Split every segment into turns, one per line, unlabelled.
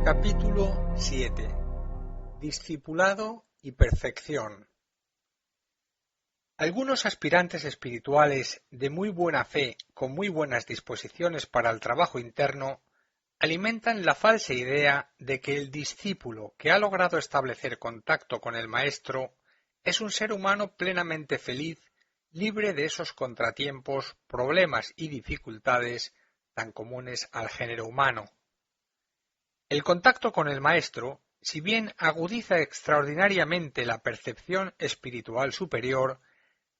Capítulo 7. Discipulado y perfección. Algunos aspirantes espirituales de muy buena fe, con muy buenas disposiciones para el trabajo interno, alimentan la falsa idea de que el discípulo que ha logrado establecer contacto con el maestro es un ser humano plenamente feliz, libre de esos contratiempos, problemas y dificultades tan comunes al género humano. El contacto con el maestro, si bien agudiza extraordinariamente la percepción espiritual superior,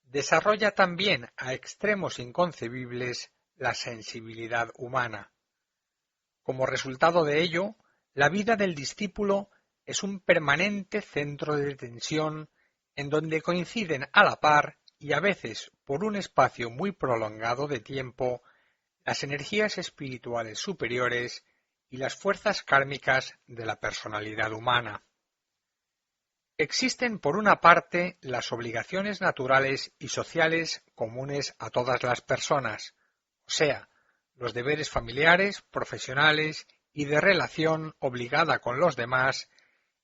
desarrolla también a extremos inconcebibles la sensibilidad humana. Como resultado de ello, la vida del discípulo es un permanente centro de tensión en donde coinciden a la par y a veces por un espacio muy prolongado de tiempo las energías espirituales superiores y las fuerzas kármicas de la personalidad humana. Existen por una parte las obligaciones naturales y sociales comunes a todas las personas, o sea, los deberes familiares, profesionales y de relación obligada con los demás,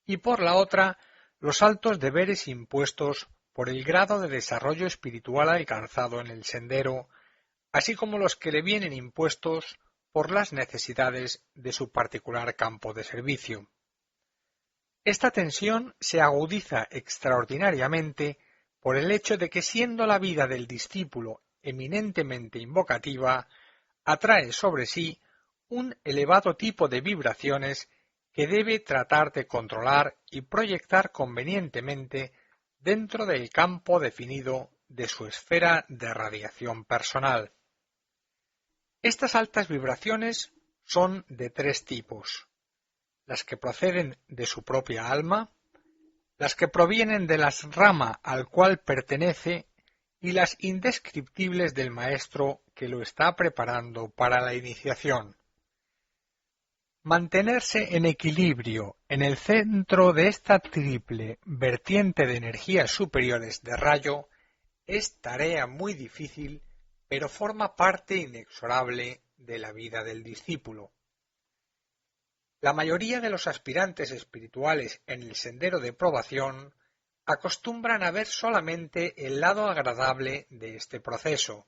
y por la otra, los altos deberes impuestos por el grado de desarrollo espiritual alcanzado en el sendero, así como los que le vienen impuestos por las necesidades de su particular campo de servicio. Esta tensión se agudiza extraordinariamente por el hecho de que, siendo la vida del discípulo eminentemente invocativa, atrae sobre sí un elevado tipo de vibraciones que debe tratar de controlar y proyectar convenientemente dentro del campo definido de su esfera de radiación personal. Estas altas vibraciones son de tres tipos: las que proceden de su propia alma, las que provienen de la rama al cual pertenece y las indescriptibles del maestro que lo está preparando para la iniciación. Mantenerse en equilibrio en el centro de esta triple vertiente de energías superiores de rayo es tarea muy difícil, pero forma parte inexorable de la vida del discípulo. La mayoría de los aspirantes espirituales en el sendero de probación acostumbran a ver solamente el lado agradable de este proceso,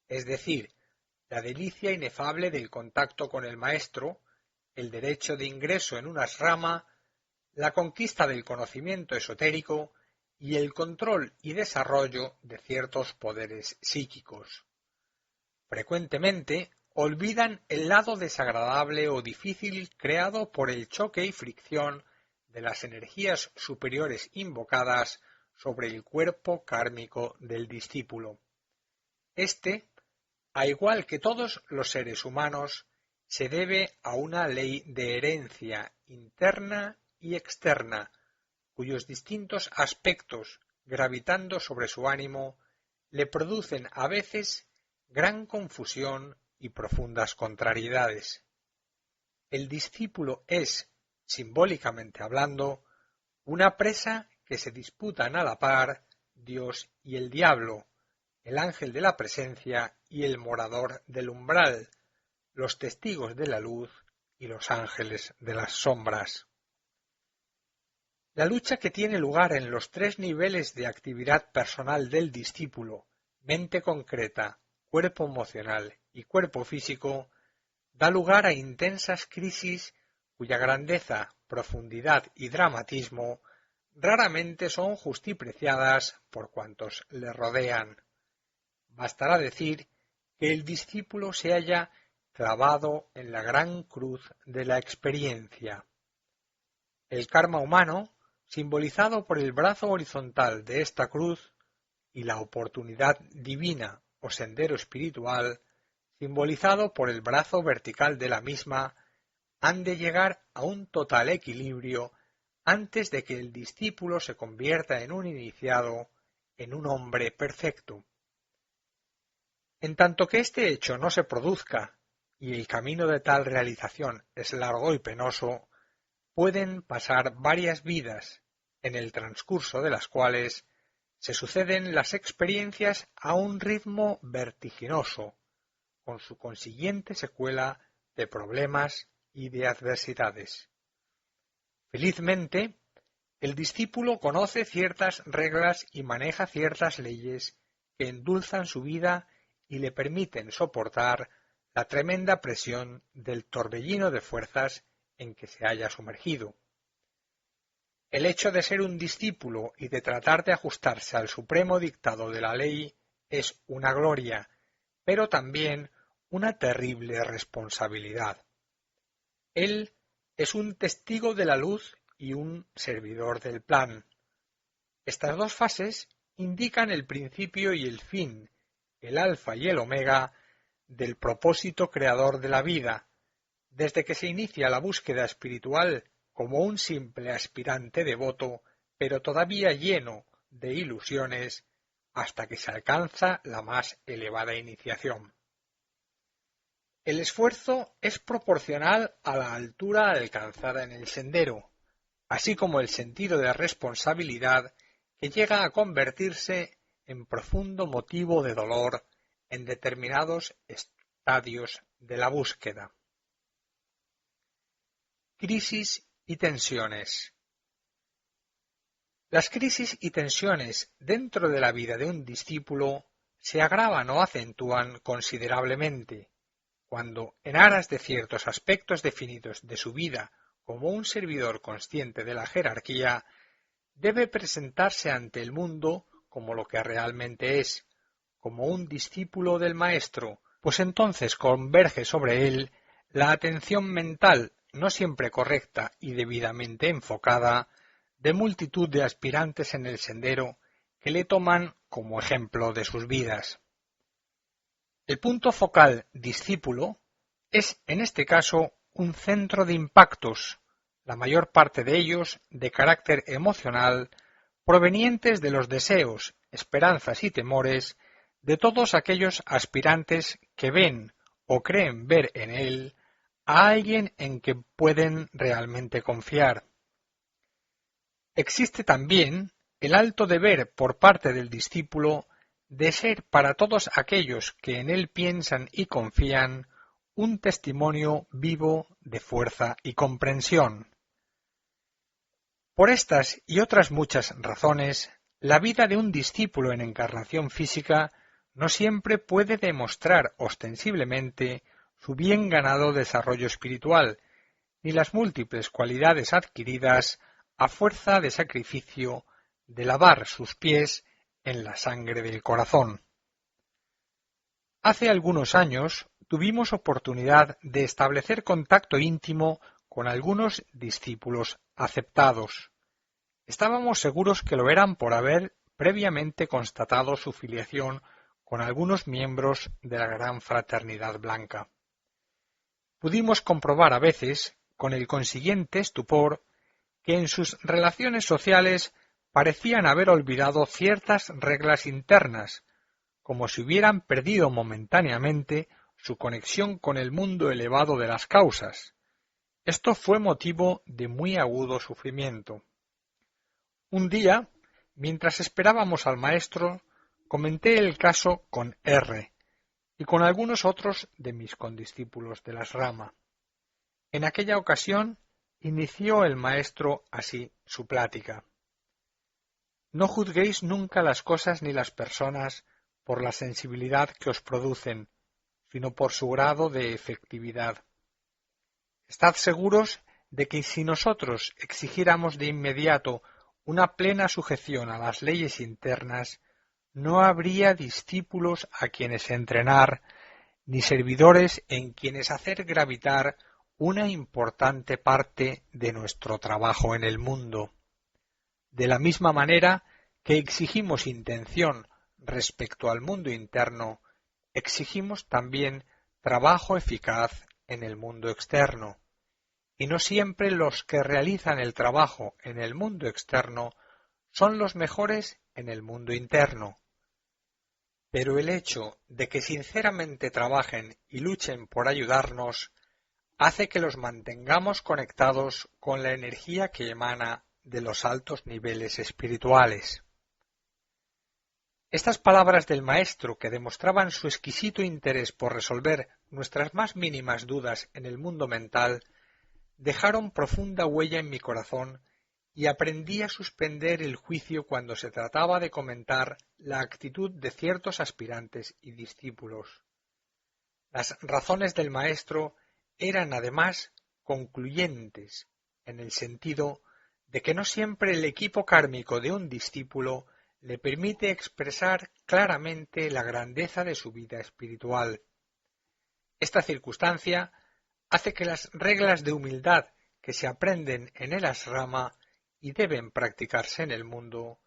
es decir, la delicia inefable del contacto con el maestro, el derecho de ingreso en una rama, la conquista del conocimiento esotérico y el control y desarrollo de ciertos poderes psíquicos. Frecuentemente olvidan el lado desagradable o difícil creado por el choque y fricción de las energías superiores invocadas sobre el cuerpo kármico del discípulo. Este, a igual que todos los seres humanos, se debe a una ley de herencia interna y externa, cuyos distintos aspectos, gravitando sobre su ánimo, le producen a veces gran confusión y profundas contrariedades. El discípulo es, simbólicamente hablando, una presa que se disputan a la par Dios y el diablo, el ángel de la presencia y el morador del umbral, los testigos de la luz y los ángeles de las sombras. La lucha que tiene lugar en los tres niveles de actividad personal del discípulo, mente concreta, cuerpo emocional y cuerpo físico, da lugar a intensas crisis cuya grandeza, profundidad y dramatismo raramente son justipreciadas por cuantos le rodean. Bastará decir que el discípulo se halla clavado en la gran cruz de la experiencia. El karma humano, simbolizado por el brazo horizontal de esta cruz, y la oportunidad divina o sendero espiritual, simbolizado por el brazo vertical de la misma, han de llegar a un total equilibrio antes de que el discípulo se convierta en un iniciado, en un hombre perfecto. En tanto que este hecho no se produzca, y el camino de tal realización es largo y penoso, pueden pasar varias vidas, en el transcurso de las cuales se suceden las experiencias a un ritmo vertiginoso, con su consiguiente secuela de problemas y de adversidades. Felizmente, el discípulo conoce ciertas reglas y maneja ciertas leyes que endulzan su vida y le permiten soportar la tremenda presión del torbellino de fuerzas en que se haya sumergido. El hecho de ser un discípulo y de tratar de ajustarse al supremo dictado de la ley es una gloria, pero también una terrible responsabilidad. Él es un testigo de la luz y un servidor del plan. Estas dos fases indican el principio y el fin, el alfa y el omega, del propósito creador de la vida, desde que se inicia la búsqueda espiritual como un simple aspirante devoto, pero todavía lleno de ilusiones, hasta que se alcanza la más elevada iniciación. El esfuerzo es proporcional a la altura alcanzada en el sendero, así como el sentido de responsabilidad que llega a convertirse en profundo motivo de dolor en determinados estadios de la búsqueda. Crisis y tensiones. Las crisis y tensiones dentro de la vida de un discípulo se agravan o acentúan considerablemente cuando, en aras de ciertos aspectos definidos de su vida como un servidor consciente de la jerarquía, debe presentarse ante el mundo como lo que realmente es, como un discípulo del maestro, pues entonces converge sobre él la atención mental, no siempre correcta y debidamente enfocada, de multitud de aspirantes en el sendero que le toman como ejemplo de sus vidas. El punto focal discípulo es en este caso un centro de impactos, la mayor parte de ellos de carácter emocional, provenientes de los deseos, esperanzas y temores de todos aquellos aspirantes que ven o creen ver en él a alguien en que pueden realmente confiar. Existe también el alto deber por parte del discípulo de ser para todos aquellos que en él piensan y confían un testimonio vivo de fuerza y comprensión. Por estas y otras muchas razones, la vida de un discípulo en encarnación física no siempre puede demostrar ostensiblemente su bien ganado desarrollo espiritual, ni las múltiples cualidades adquiridas a fuerza de sacrificio de lavar sus pies en la sangre del corazón. Hace algunos años tuvimos oportunidad de establecer contacto íntimo con algunos discípulos aceptados. Estábamos seguros que lo eran por haber previamente constatado su filiación con algunos miembros de la Gran Fraternidad Blanca. Pudimos comprobar a veces, con el consiguiente estupor, que en sus relaciones sociales parecían haber olvidado ciertas reglas internas, como si hubieran perdido momentáneamente su conexión con el mundo elevado de las causas. Esto fue motivo de muy agudo sufrimiento. Un día, mientras esperábamos al maestro, comenté el caso con R y con algunos otros de mis condiscípulos de las Rama. En aquella ocasión inició el maestro así su plática. No juzguéis nunca las cosas ni las personas por la sensibilidad que os producen, sino por su grado de efectividad. Estad seguros de que si nosotros exigiéramos de inmediato una plena sujeción a las leyes internas, no habría discípulos a quienes entrenar, ni servidores en quienes hacer gravitar una importante parte de nuestro trabajo en el mundo. De la misma manera que exigimos intención respecto al mundo interno, exigimos también trabajo eficaz en el mundo externo. y no siempre los que realizan el trabajo en el mundo externo son los mejores en el mundo interno. Pero el hecho de que sinceramente trabajen y luchen por ayudarnos hace que los mantengamos conectados con la energía que emana de los altos niveles espirituales. Estas palabras del maestro, que demostraban su exquisito interés por resolver nuestras más mínimas dudas en el mundo mental, dejaron profunda huella en mi corazón y aprendí a suspender el juicio cuando se trataba de comentar la actitud de ciertos aspirantes y discípulos. Las razones del maestro eran además concluyentes, en el sentido de que no siempre el equipo kármico de un discípulo le permite expresar claramente la grandeza de su vida espiritual. Esta circunstancia hace que las reglas de humildad que se aprenden en el asrama y deben practicarse en el mundo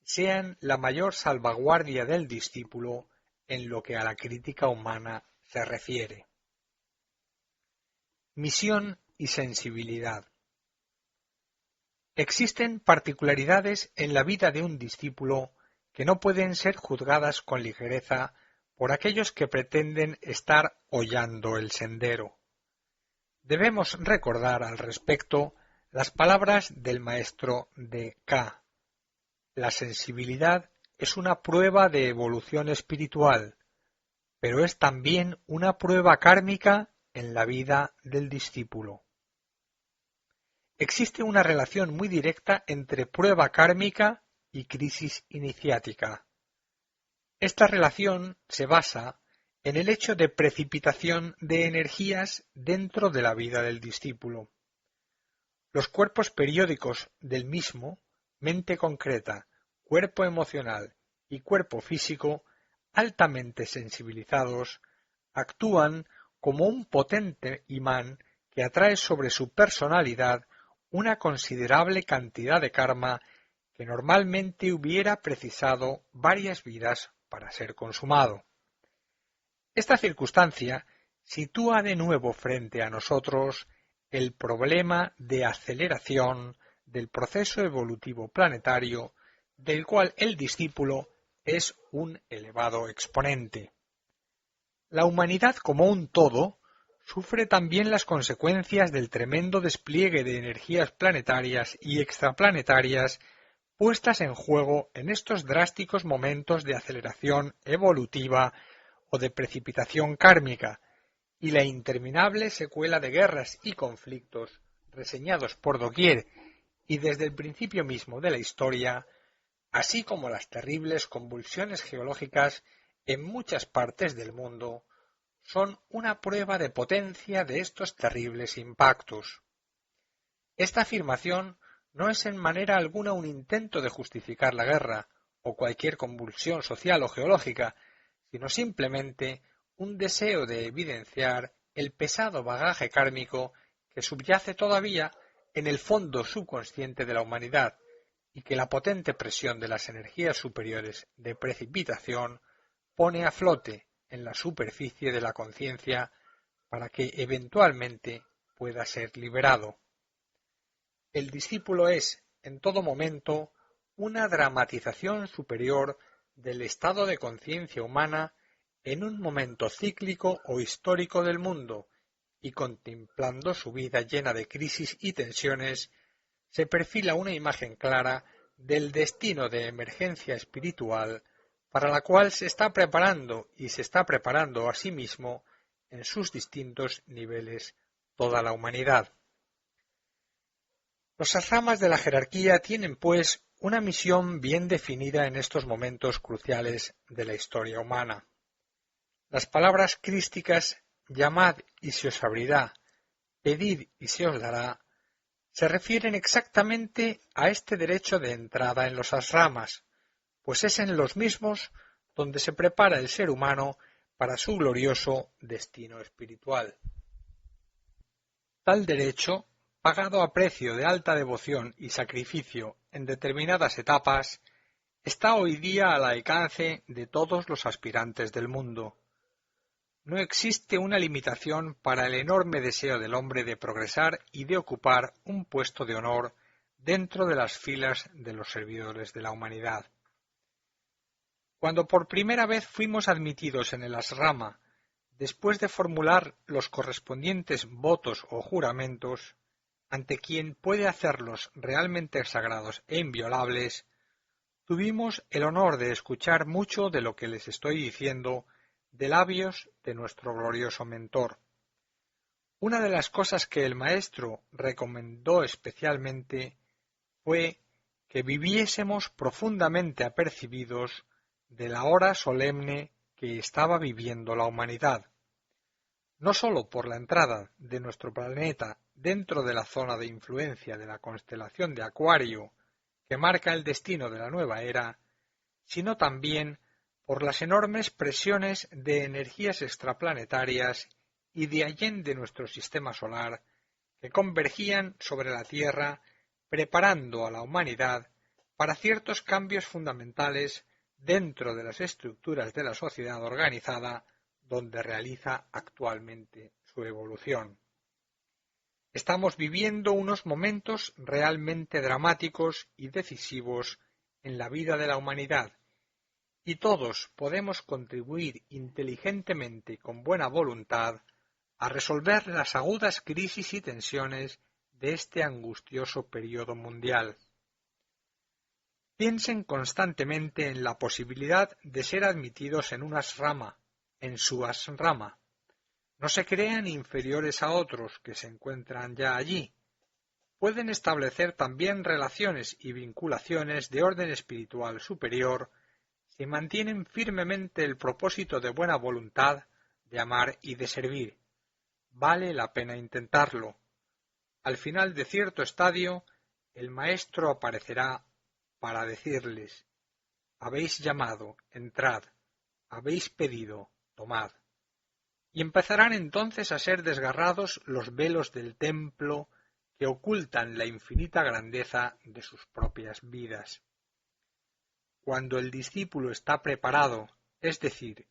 sean la mayor salvaguardia del discípulo en lo que a la crítica humana se refiere. Misión y sensibilidad. Existen particularidades en la vida de un discípulo que no pueden ser juzgadas con ligereza por aquellos que pretenden estar hollando el sendero. Debemos recordar al respecto las palabras del maestro de K. La sensibilidad es una prueba de evolución espiritual, pero es también una prueba kármica en la vida del discípulo. Existe una relación muy directa entre prueba kármica y crisis iniciática. Esta relación se basa en el hecho de precipitación de energías dentro de la vida del discípulo. Los cuerpos periódicos del mismo, mente concreta, cuerpo emocional y cuerpo físico, altamente sensibilizados, actúan como un potente imán que atrae sobre su personalidad una considerable cantidad de karma que normalmente hubiera precisado varias vidas para ser consumado. Esta circunstancia sitúa de nuevo frente a nosotros el problema de aceleración del proceso evolutivo planetario del cual el discípulo es un elevado exponente. La humanidad como un todo sufre también las consecuencias del tremendo despliegue de energías planetarias y extraplanetarias puestas en juego en estos drásticos momentos de aceleración evolutiva o de precipitación kármica, y la interminable secuela de guerras y conflictos reseñados por doquier y desde el principio mismo de la historia, así como las terribles convulsiones geológicas en muchas partes del mundo, son una prueba de potencia de estos terribles impactos. Esta afirmación no es en manera alguna un intento de justificar la guerra o cualquier convulsión social o geológica, sino simplemente un deseo de evidenciar el pesado bagaje kármico que subyace todavía en el fondo subconsciente de la humanidad y que la potente presión de las energías superiores de precipitación pone a flote en la superficie de la conciencia para que eventualmente pueda ser liberado. El discípulo es, en todo momento, una dramatización superior del estado de conciencia humana en un momento cíclico o histórico del mundo, y contemplando su vida llena de crisis y tensiones, se perfila una imagen clara del destino de emergencia espiritual para la cual se está preparando y se está preparando a sí mismo en sus distintos niveles toda la humanidad. Los asramas de la jerarquía tienen, pues, una misión bien definida en estos momentos cruciales de la historia humana. Las palabras crísticas «llamad y se os abrirá», «pedid y se os dará», se refieren exactamente a este derecho de entrada en los asramas, pues es en los mismos donde se prepara el ser humano para su glorioso destino espiritual. Tal derecho, pagado a precio de alta devoción y sacrificio en determinadas etapas, está hoy día al alcance de todos los aspirantes del mundo. no existe una limitación para el enorme deseo del hombre de progresar y de ocupar un puesto de honor dentro de las filas de los servidores de la humanidad. Cuando por primera vez fuimos admitidos en el asrama, después de formular los correspondientes votos o juramentos, ante quien puede hacerlos realmente sagrados e inviolables, tuvimos el honor de escuchar mucho de lo que les estoy diciendo de labios de nuestro glorioso mentor. Una de las cosas que el maestro recomendó especialmente fue que viviésemos profundamente apercibidos de la hora solemne que estaba viviendo la humanidad, no sólo por la entrada de nuestro planeta dentro de la zona de influencia de la constelación de Acuario que marca el destino de la nueva era, sino también por las enormes presiones de energías extraplanetarias y de allende nuestro sistema solar que convergían sobre la Tierra, preparando a la humanidad para ciertos cambios fundamentales dentro de las estructuras de la sociedad organizada donde realiza actualmente su evolución. Estamos viviendo unos momentos realmente dramáticos y decisivos en la vida de la humanidad, y todos podemos contribuir inteligentemente y con buena voluntad a resolver las agudas crisis y tensiones de este angustioso periodo mundial. Piensen constantemente en la posibilidad de ser admitidos en un asrama, en su asrama. No se crean inferiores a otros que se encuentran ya allí. Pueden establecer también relaciones y vinculaciones de orden espiritual superior si mantienen firmemente el propósito de buena voluntad, de amar y de servir. Vale la pena intentarlo. Al final de cierto estadio, el maestro aparecerá para decirles: habéis llamado, entrad, habéis pedido, tomad. Y empezarán entonces a ser desgarrados los velos del templo que ocultan la infinita grandeza de sus propias vidas. Cuando el discípulo está preparado, es decir,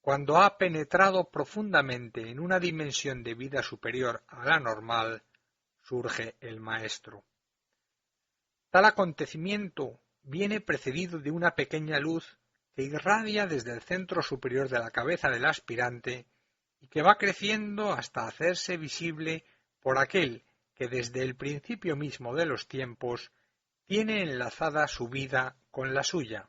cuando ha penetrado profundamente en una dimensión de vida superior a la normal, surge el maestro. Tal acontecimiento viene precedido de una pequeña luz que irradia desde el centro superior de la cabeza del aspirante y que va creciendo hasta hacerse visible por aquel que desde el principio mismo de los tiempos tiene enlazada su vida con la suya.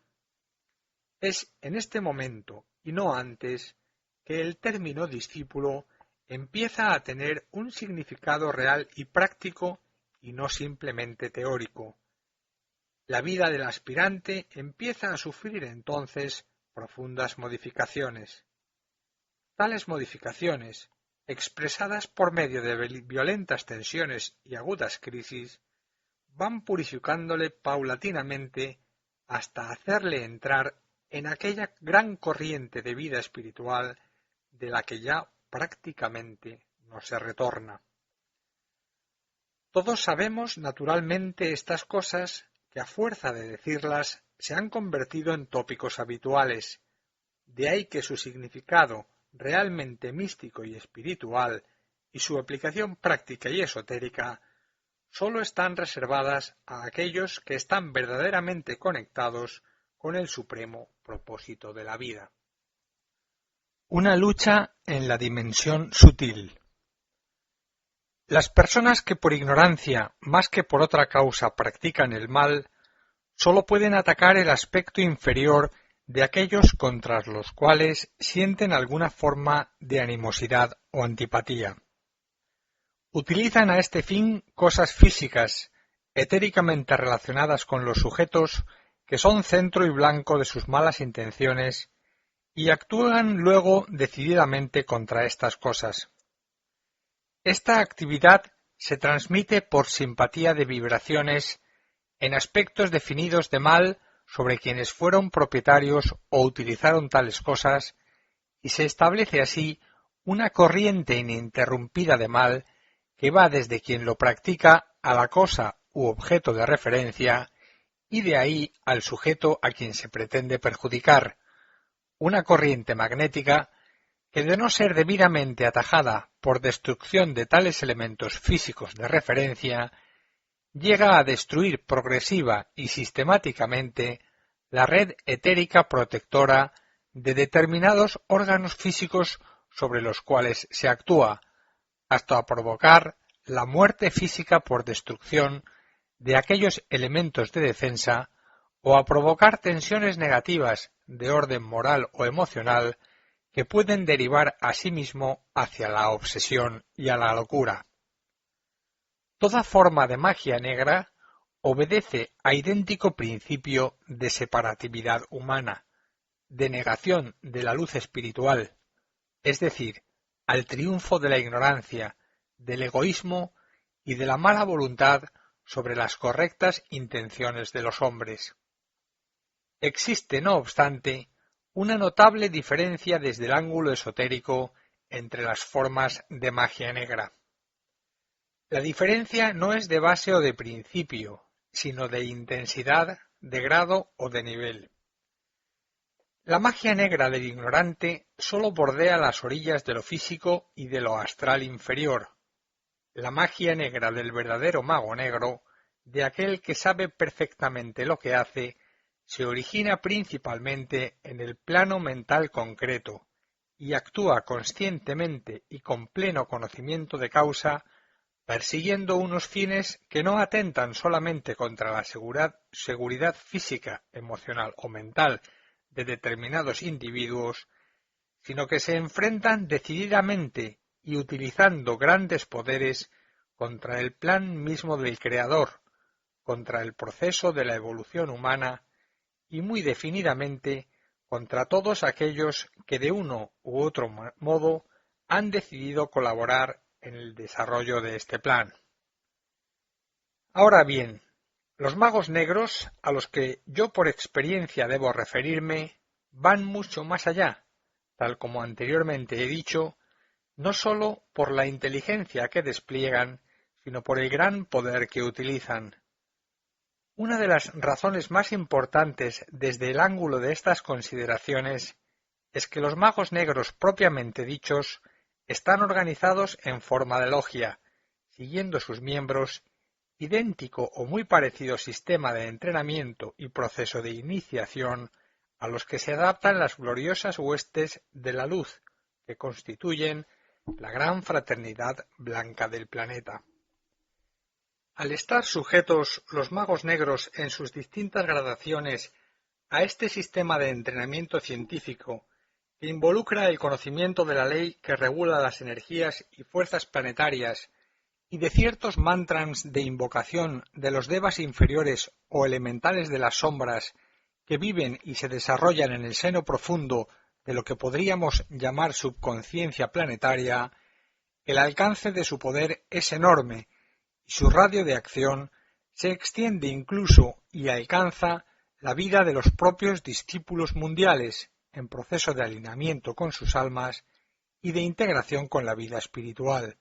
Es en este momento, y no antes, que el término discípulo empieza a tener un significado real y práctico y no simplemente teórico. La vida del aspirante empieza a sufrir entonces profundas modificaciones. Tales modificaciones, expresadas por medio de violentas tensiones y agudas crisis, van purificándole paulatinamente hasta hacerle entrar en aquella gran corriente de vida espiritual de la que ya prácticamente no se retorna. Todos sabemos naturalmente estas cosas que a fuerza de decirlas se han convertido en tópicos habituales, de ahí que su significado realmente místico y espiritual y su aplicación práctica y esotérica sólo están reservadas a aquellos que están verdaderamente conectados con el supremo propósito de la vida. Una lucha en la dimensión sutil. Las personas que por ignorancia, más que por otra causa, practican el mal, sólo pueden atacar el aspecto inferior de aquellos contra los cuales sienten alguna forma de animosidad o antipatía. Utilizan a este fin cosas físicas, etéricamente relacionadas con los sujetos que son centro y blanco de sus malas intenciones, y actúan luego decididamente contra estas cosas. Esta actividad se transmite por simpatía de vibraciones en aspectos definidos de mal sobre quienes fueron propietarios o utilizaron tales cosas, y se establece así una corriente ininterrumpida de mal que va desde quien lo practica a la cosa u objeto de referencia y de ahí al sujeto a quien se pretende perjudicar, una corriente magnética que de no ser debidamente atajada por destrucción de tales elementos físicos de referencia, llega a destruir progresiva y sistemáticamente la red etérica protectora de determinados órganos físicos sobre los cuales se actúa, hasta provocar la muerte física por destrucción de aquellos elementos de defensa o a provocar tensiones negativas de orden moral o emocional que pueden derivar asimismo hacia la obsesión y a la locura. Toda forma de magia negra obedece a idéntico principio de separatividad humana, de negación de la luz espiritual, es decir, al triunfo de la ignorancia, del egoísmo y de la mala voluntad sobre las correctas intenciones de los hombres. Existe, no obstante, una notable diferencia desde el ángulo esotérico entre las formas de magia negra. La diferencia no es de base o de principio, sino de intensidad, de grado o de nivel. La magia negra del ignorante sólo bordea las orillas de lo físico y de lo astral inferior. La magia negra del verdadero mago negro, de aquel que sabe perfectamente lo que hace, se origina principalmente en el plano mental concreto y actúa conscientemente y con pleno conocimiento de causa, persiguiendo unos fines que no atentan solamente contra la seguridad física, emocional o mental de determinados individuos, sino que se enfrentan decididamente y utilizando grandes poderes contra el plan mismo del Creador, contra el proceso de la evolución humana y muy definidamente contra todos aquellos que de uno u otro modo han decidido colaborar en el desarrollo de este plan. Ahora bien, los magos negros, a los que yo por experiencia debo referirme, van mucho más allá, tal como anteriormente he dicho, no sólo por la inteligencia que despliegan, sino por el gran poder que utilizan. Una de las razones más importantes desde el ángulo de estas consideraciones es que los magos negros propiamente dichos están organizados en forma de logia, siguiendo sus miembros idéntico o muy parecido sistema de entrenamiento y proceso de iniciación a los que se adaptan las gloriosas huestes de la luz que constituyen la gran fraternidad blanca del planeta. Al estar sujetos los magos negros en sus distintas gradaciones a este sistema de entrenamiento científico que involucra el conocimiento de la ley que regula las energías y fuerzas planetarias y de ciertos mantras de invocación de los devas inferiores o elementales de las sombras que viven y se desarrollan en el seno profundo de lo que podríamos llamar subconsciencia planetaria, el alcance de su poder es enorme y su radio de acción se extiende incluso y alcanza la vida de los propios discípulos mundiales en proceso de alineamiento con sus almas y de integración con la vida espiritual.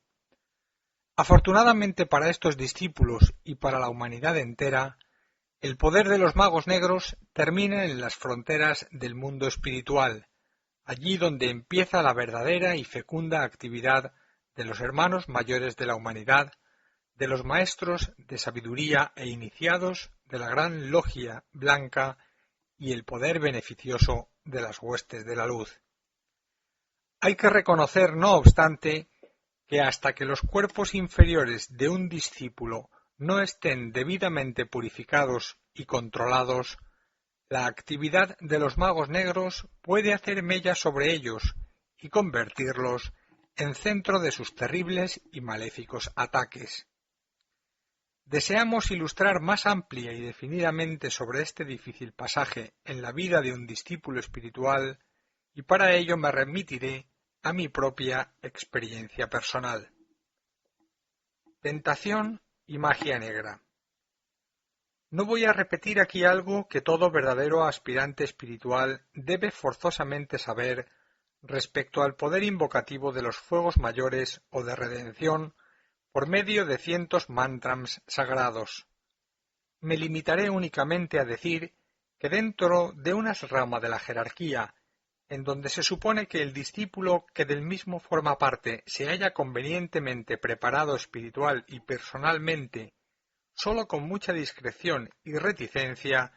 Afortunadamente para estos discípulos y para la humanidad entera, el poder de los magos negros termina en las fronteras del mundo espiritual, allí donde empieza la verdadera y fecunda actividad de los hermanos mayores de la humanidad, de los maestros de sabiduría e iniciados de la gran logia blanca y el poder beneficioso de las huestes de la luz. Hay que reconocer, no obstante, que hasta que los cuerpos inferiores de un discípulo no estén debidamente purificados y controlados, la actividad de los magos negros puede hacer mella sobre ellos y convertirlos en centro de sus terribles y maléficos ataques. Deseamos ilustrar más amplia y definidamente sobre este difícil pasaje en la vida de un discípulo espiritual y para ello me remitiré a mi propia experiencia personal. Tentación y magia negra. No voy a repetir aquí algo que todo verdadero aspirante espiritual debe forzosamente saber respecto al poder invocativo de los fuegos mayores o de redención por medio de cientos mantras sagrados. Me limitaré únicamente a decir que dentro de una rama de la jerarquía en donde se supone que el discípulo que del mismo forma parte se haya convenientemente preparado espiritual y personalmente, sólo con mucha discreción y reticencia,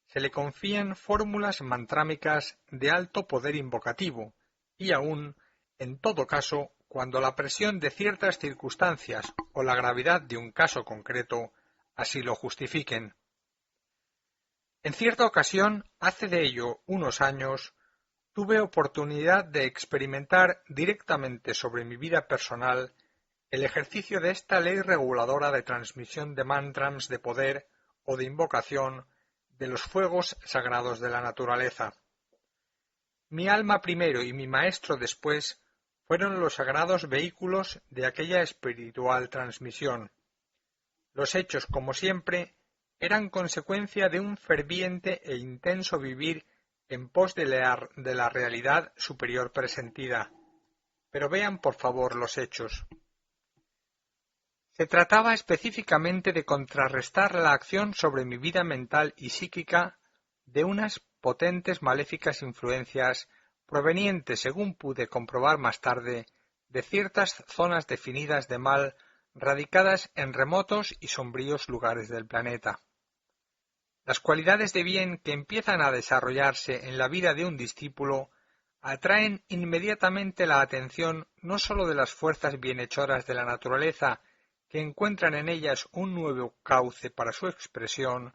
se le confían fórmulas mantrámicas de alto poder invocativo, y aun, en todo caso, cuando la presión de ciertas circunstancias o la gravedad de un caso concreto así lo justifiquen. En cierta ocasión, hace de ello unos años, tuve oportunidad de experimentar directamente sobre mi vida personal el ejercicio de esta ley reguladora de transmisión de mantras de poder o de invocación de los fuegos sagrados de la naturaleza. Mi alma primero y mi maestro después fueron los sagrados vehículos de aquella espiritual transmisión. Los hechos, como siempre, eran consecuencia de un ferviente e intenso vivir en pos de la realidad superior presentida. Pero vean por favor los hechos. Se trataba específicamente de contrarrestar la acción sobre mi vida mental y psíquica de unas potentes maléficas influencias provenientes, según pude comprobar más tarde, de ciertas zonas definidas de mal radicadas en remotos y sombríos lugares del planeta. Las cualidades de bien que empiezan a desarrollarse en la vida de un discípulo atraen inmediatamente la atención no sólo de las fuerzas bienhechoras de la naturaleza, que encuentran en ellas un nuevo cauce para su expresión,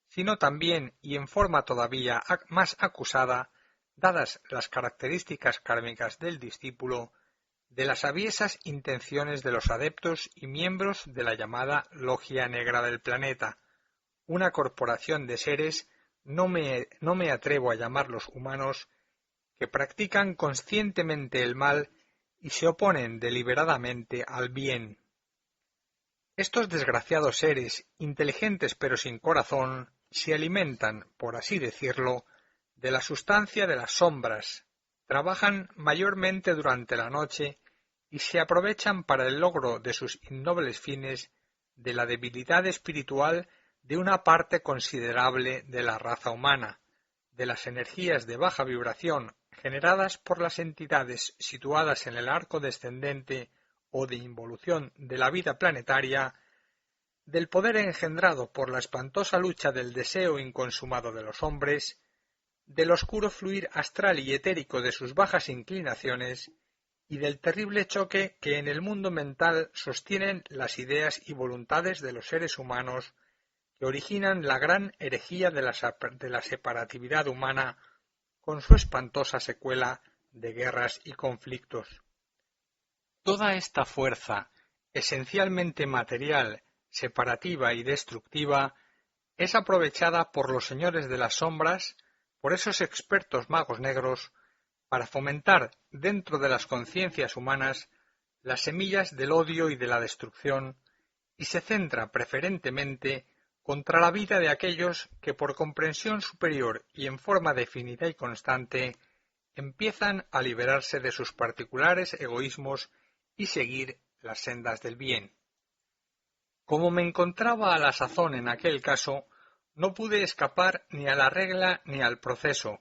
sino también, y en forma todavía más acusada, dadas las características kármicas del discípulo, de las aviesas intenciones de los adeptos y miembros de la llamada Logia Negra del planeta, una corporación de seres, no me atrevo a llamarlos humanos, que practican conscientemente el mal y se oponen deliberadamente al bien. Estos desgraciados seres, inteligentes pero sin corazón, se alimentan, por así decirlo, de la sustancia de las sombras, trabajan mayormente durante la noche y se aprovechan para el logro de sus innobles fines de la debilidad espiritual de una parte considerable de la raza humana, de las energías de baja vibración generadas por las entidades situadas en el arco descendente o de involución de la vida planetaria, del poder engendrado por la espantosa lucha del deseo inconsumado de los hombres, del oscuro fluir astral y etérico de sus bajas inclinaciones y del terrible choque que en el mundo mental sostienen las ideas y voluntades de los seres humanos que originan la gran herejía de la separatividad humana con su espantosa secuela de guerras y conflictos. Toda esta fuerza, esencialmente material, separativa y destructiva, es aprovechada por los señores de las sombras, por esos expertos magos negros, para fomentar dentro de las conciencias humanas las semillas del odio y de la destrucción, y se centra preferentemente contra la vida de aquellos que por comprensión superior y en forma definida y constante empiezan a liberarse de sus particulares egoísmos y seguir las sendas del bien. Como me encontraba a la sazón en aquel caso, no pude escapar ni a la regla ni al proceso,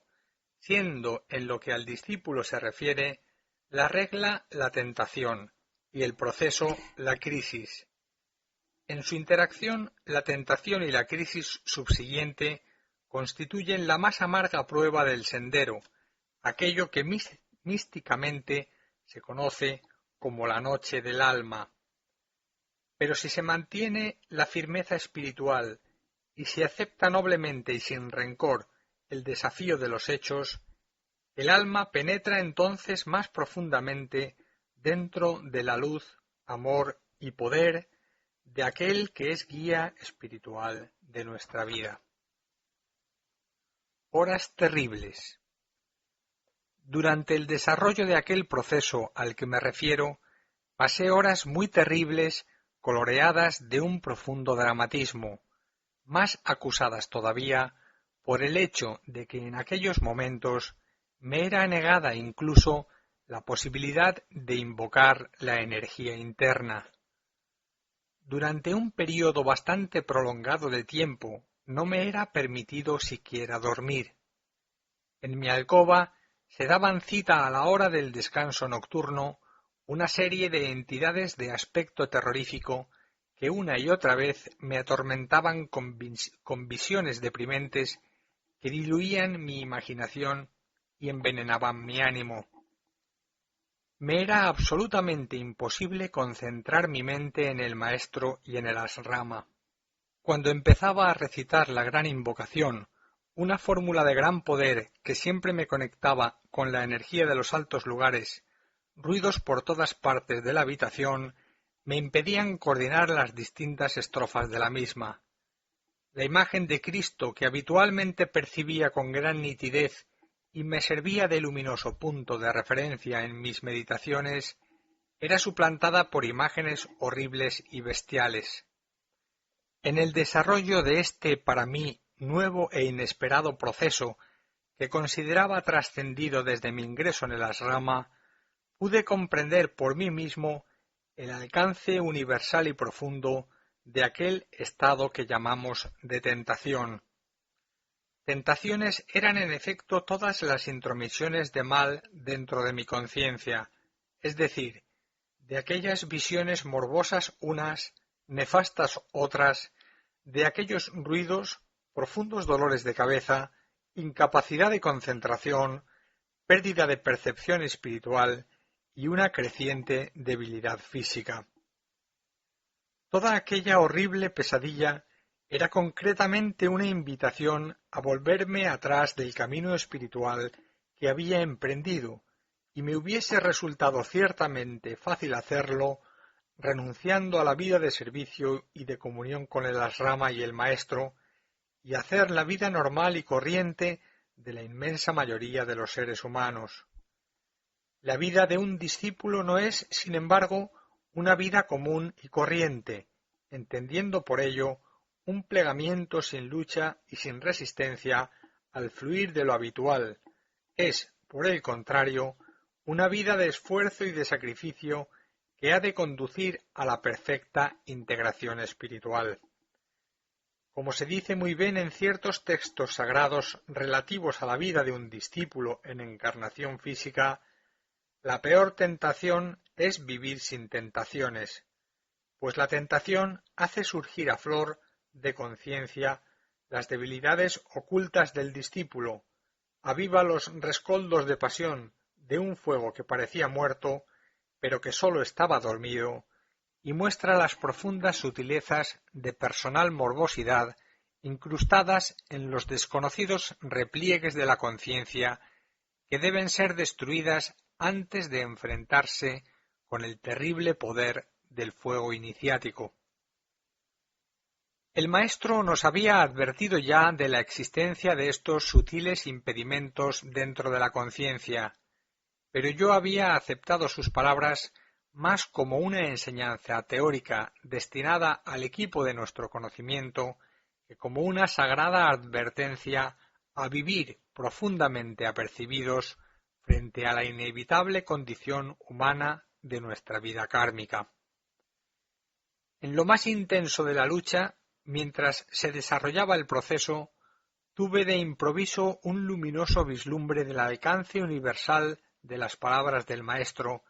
siendo en lo que al discípulo se refiere, la regla la tentación y el proceso la crisis. En su interacción, la tentación y la crisis subsiguiente constituyen la más amarga prueba del sendero, aquello que místicamente se conoce como la noche del alma. Pero si se mantiene la firmeza espiritual y se acepta noblemente y sin rencor el desafío de los hechos, el alma penetra entonces más profundamente dentro de la luz, amor y poder de aquel que es guía espiritual de nuestra vida. Horas terribles. Durante el desarrollo de aquel proceso al que me refiero, pasé horas muy terribles coloreadas de un profundo dramatismo, más acusadas todavía por el hecho de que en aquellos momentos me era negada incluso la posibilidad de invocar la energía interna. Durante un período bastante prolongado de tiempo no me era permitido siquiera dormir. En mi alcoba se daban cita a la hora del descanso nocturno una serie de entidades de aspecto terrorífico que una y otra vez me atormentaban con visiones deprimentes que diluían mi imaginación y envenenaban mi ánimo. Me era absolutamente imposible concentrar mi mente en el maestro y en el asrama. Cuando empezaba a recitar la gran invocación, una fórmula de gran poder que siempre me conectaba con la energía de los altos lugares, ruidos por todas partes de la habitación me impedían coordinar las distintas estrofas de la misma. La imagen de Cristo que habitualmente percibía con gran nitidez y me servía de luminoso punto de referencia en mis meditaciones, era suplantada por imágenes horribles y bestiales. En el desarrollo de este, para mí, nuevo e inesperado proceso, que consideraba trascendido desde mi ingreso en el asrama, pude comprender por mí mismo el alcance universal y profundo de aquel estado que llamamos de tentación. Tentaciones eran en efecto todas las intromisiones de mal dentro de mi conciencia, es decir, de aquellas visiones morbosas unas, nefastas otras, de aquellos ruidos, profundos dolores de cabeza, incapacidad de concentración, pérdida de percepción espiritual y una creciente debilidad física. Toda aquella horrible pesadilla era concretamente una invitación a volverme atrás del camino espiritual que había emprendido, y me hubiese resultado ciertamente fácil hacerlo renunciando a la vida de servicio y de comunión con el asrama y el maestro, y hacer la vida normal y corriente de la inmensa mayoría de los seres humanos. La vida de un discípulo no es, sin embargo, una vida común y corriente, entendiendo por ello un plegamiento sin lucha y sin resistencia al fluir de lo habitual. Es, por el contrario, una vida de esfuerzo y de sacrificio que ha de conducir a la perfecta integración espiritual. Como se dice muy bien en ciertos textos sagrados relativos a la vida de un discípulo en encarnación física, la peor tentación es vivir sin tentaciones, pues la tentación hace surgir a flor de conciencia las debilidades ocultas del discípulo, aviva los rescoldos de pasión de un fuego que parecía muerto, pero que sólo estaba dormido, y muestra las profundas sutilezas de personal morbosidad incrustadas en los desconocidos repliegues de la conciencia que deben ser destruidas antes de enfrentarse con el terrible poder del fuego iniciático. El maestro nos había advertido ya de la existencia de estos sutiles impedimentos dentro de la conciencia, pero yo había aceptado sus palabras más como una enseñanza teórica destinada al equipo de nuestro conocimiento que como una sagrada advertencia a vivir profundamente apercibidos frente a la inevitable condición humana de nuestra vida kármica. En lo más intenso de la lucha, mientras se desarrollaba el proceso, tuve de improviso un luminoso vislumbre del alcance universal de las palabras del maestro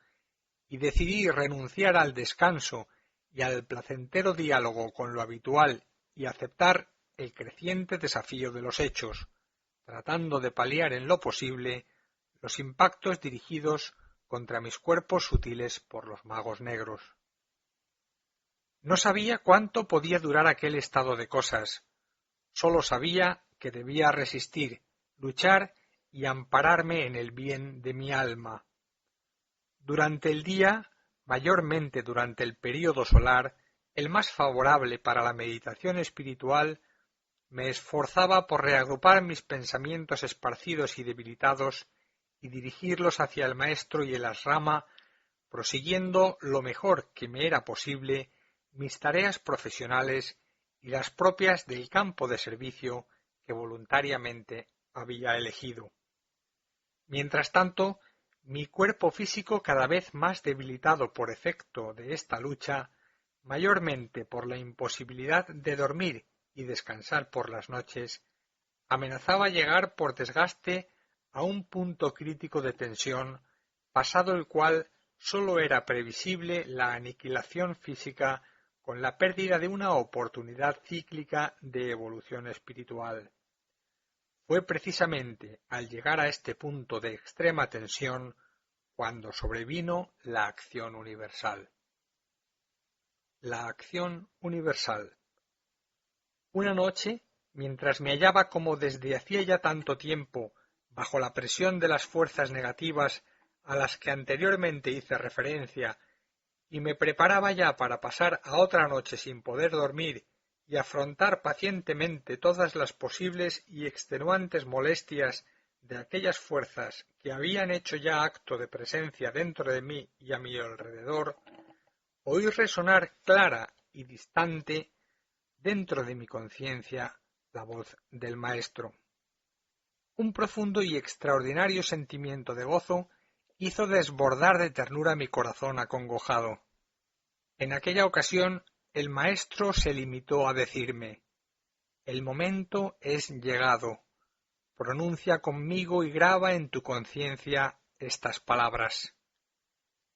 y decidí renunciar al descanso y al placentero diálogo con lo habitual y aceptar el creciente desafío de los hechos, tratando de paliar en lo posible los impactos dirigidos contra mis cuerpos sutiles por los magos negros. No sabía cuánto podía durar aquel estado de cosas, sólo sabía que debía resistir, luchar y ampararme en el bien de mi alma. Durante el día, mayormente durante el período solar, el más favorable para la meditación espiritual, me esforzaba por reagrupar mis pensamientos esparcidos y debilitados y dirigirlos hacia el maestro y el asrama, prosiguiendo lo mejor que me era posible mis tareas profesionales y las propias del campo de servicio que voluntariamente había elegido. Mientras tanto, mi cuerpo físico cada vez más debilitado por efecto de esta lucha, mayormente por la imposibilidad de dormir y descansar por las noches, amenazaba llegar por desgaste a un punto crítico de tensión, pasado el cual sólo era previsible la aniquilación física con la pérdida de una oportunidad cíclica de evolución espiritual. Fue precisamente al llegar a este punto de extrema tensión cuando sobrevino la acción universal. La acción universal. Una noche, mientras me hallaba como desde hacía ya tanto tiempo bajo la presión de las fuerzas negativas a las que anteriormente hice referencia, y me preparaba ya para pasar a otra noche sin poder dormir y afrontar pacientemente todas las posibles y extenuantes molestias de aquellas fuerzas que habían hecho ya acto de presencia dentro de mí y a mi alrededor, oí resonar clara y distante dentro de mi conciencia la voz del Maestro. Un profundo y extraordinario sentimiento de gozo hizo desbordar de ternura mi corazón acongojado. En aquella ocasión el Maestro se limitó a decirme: «El momento es llegado. Pronuncia conmigo y graba en tu conciencia estas palabras».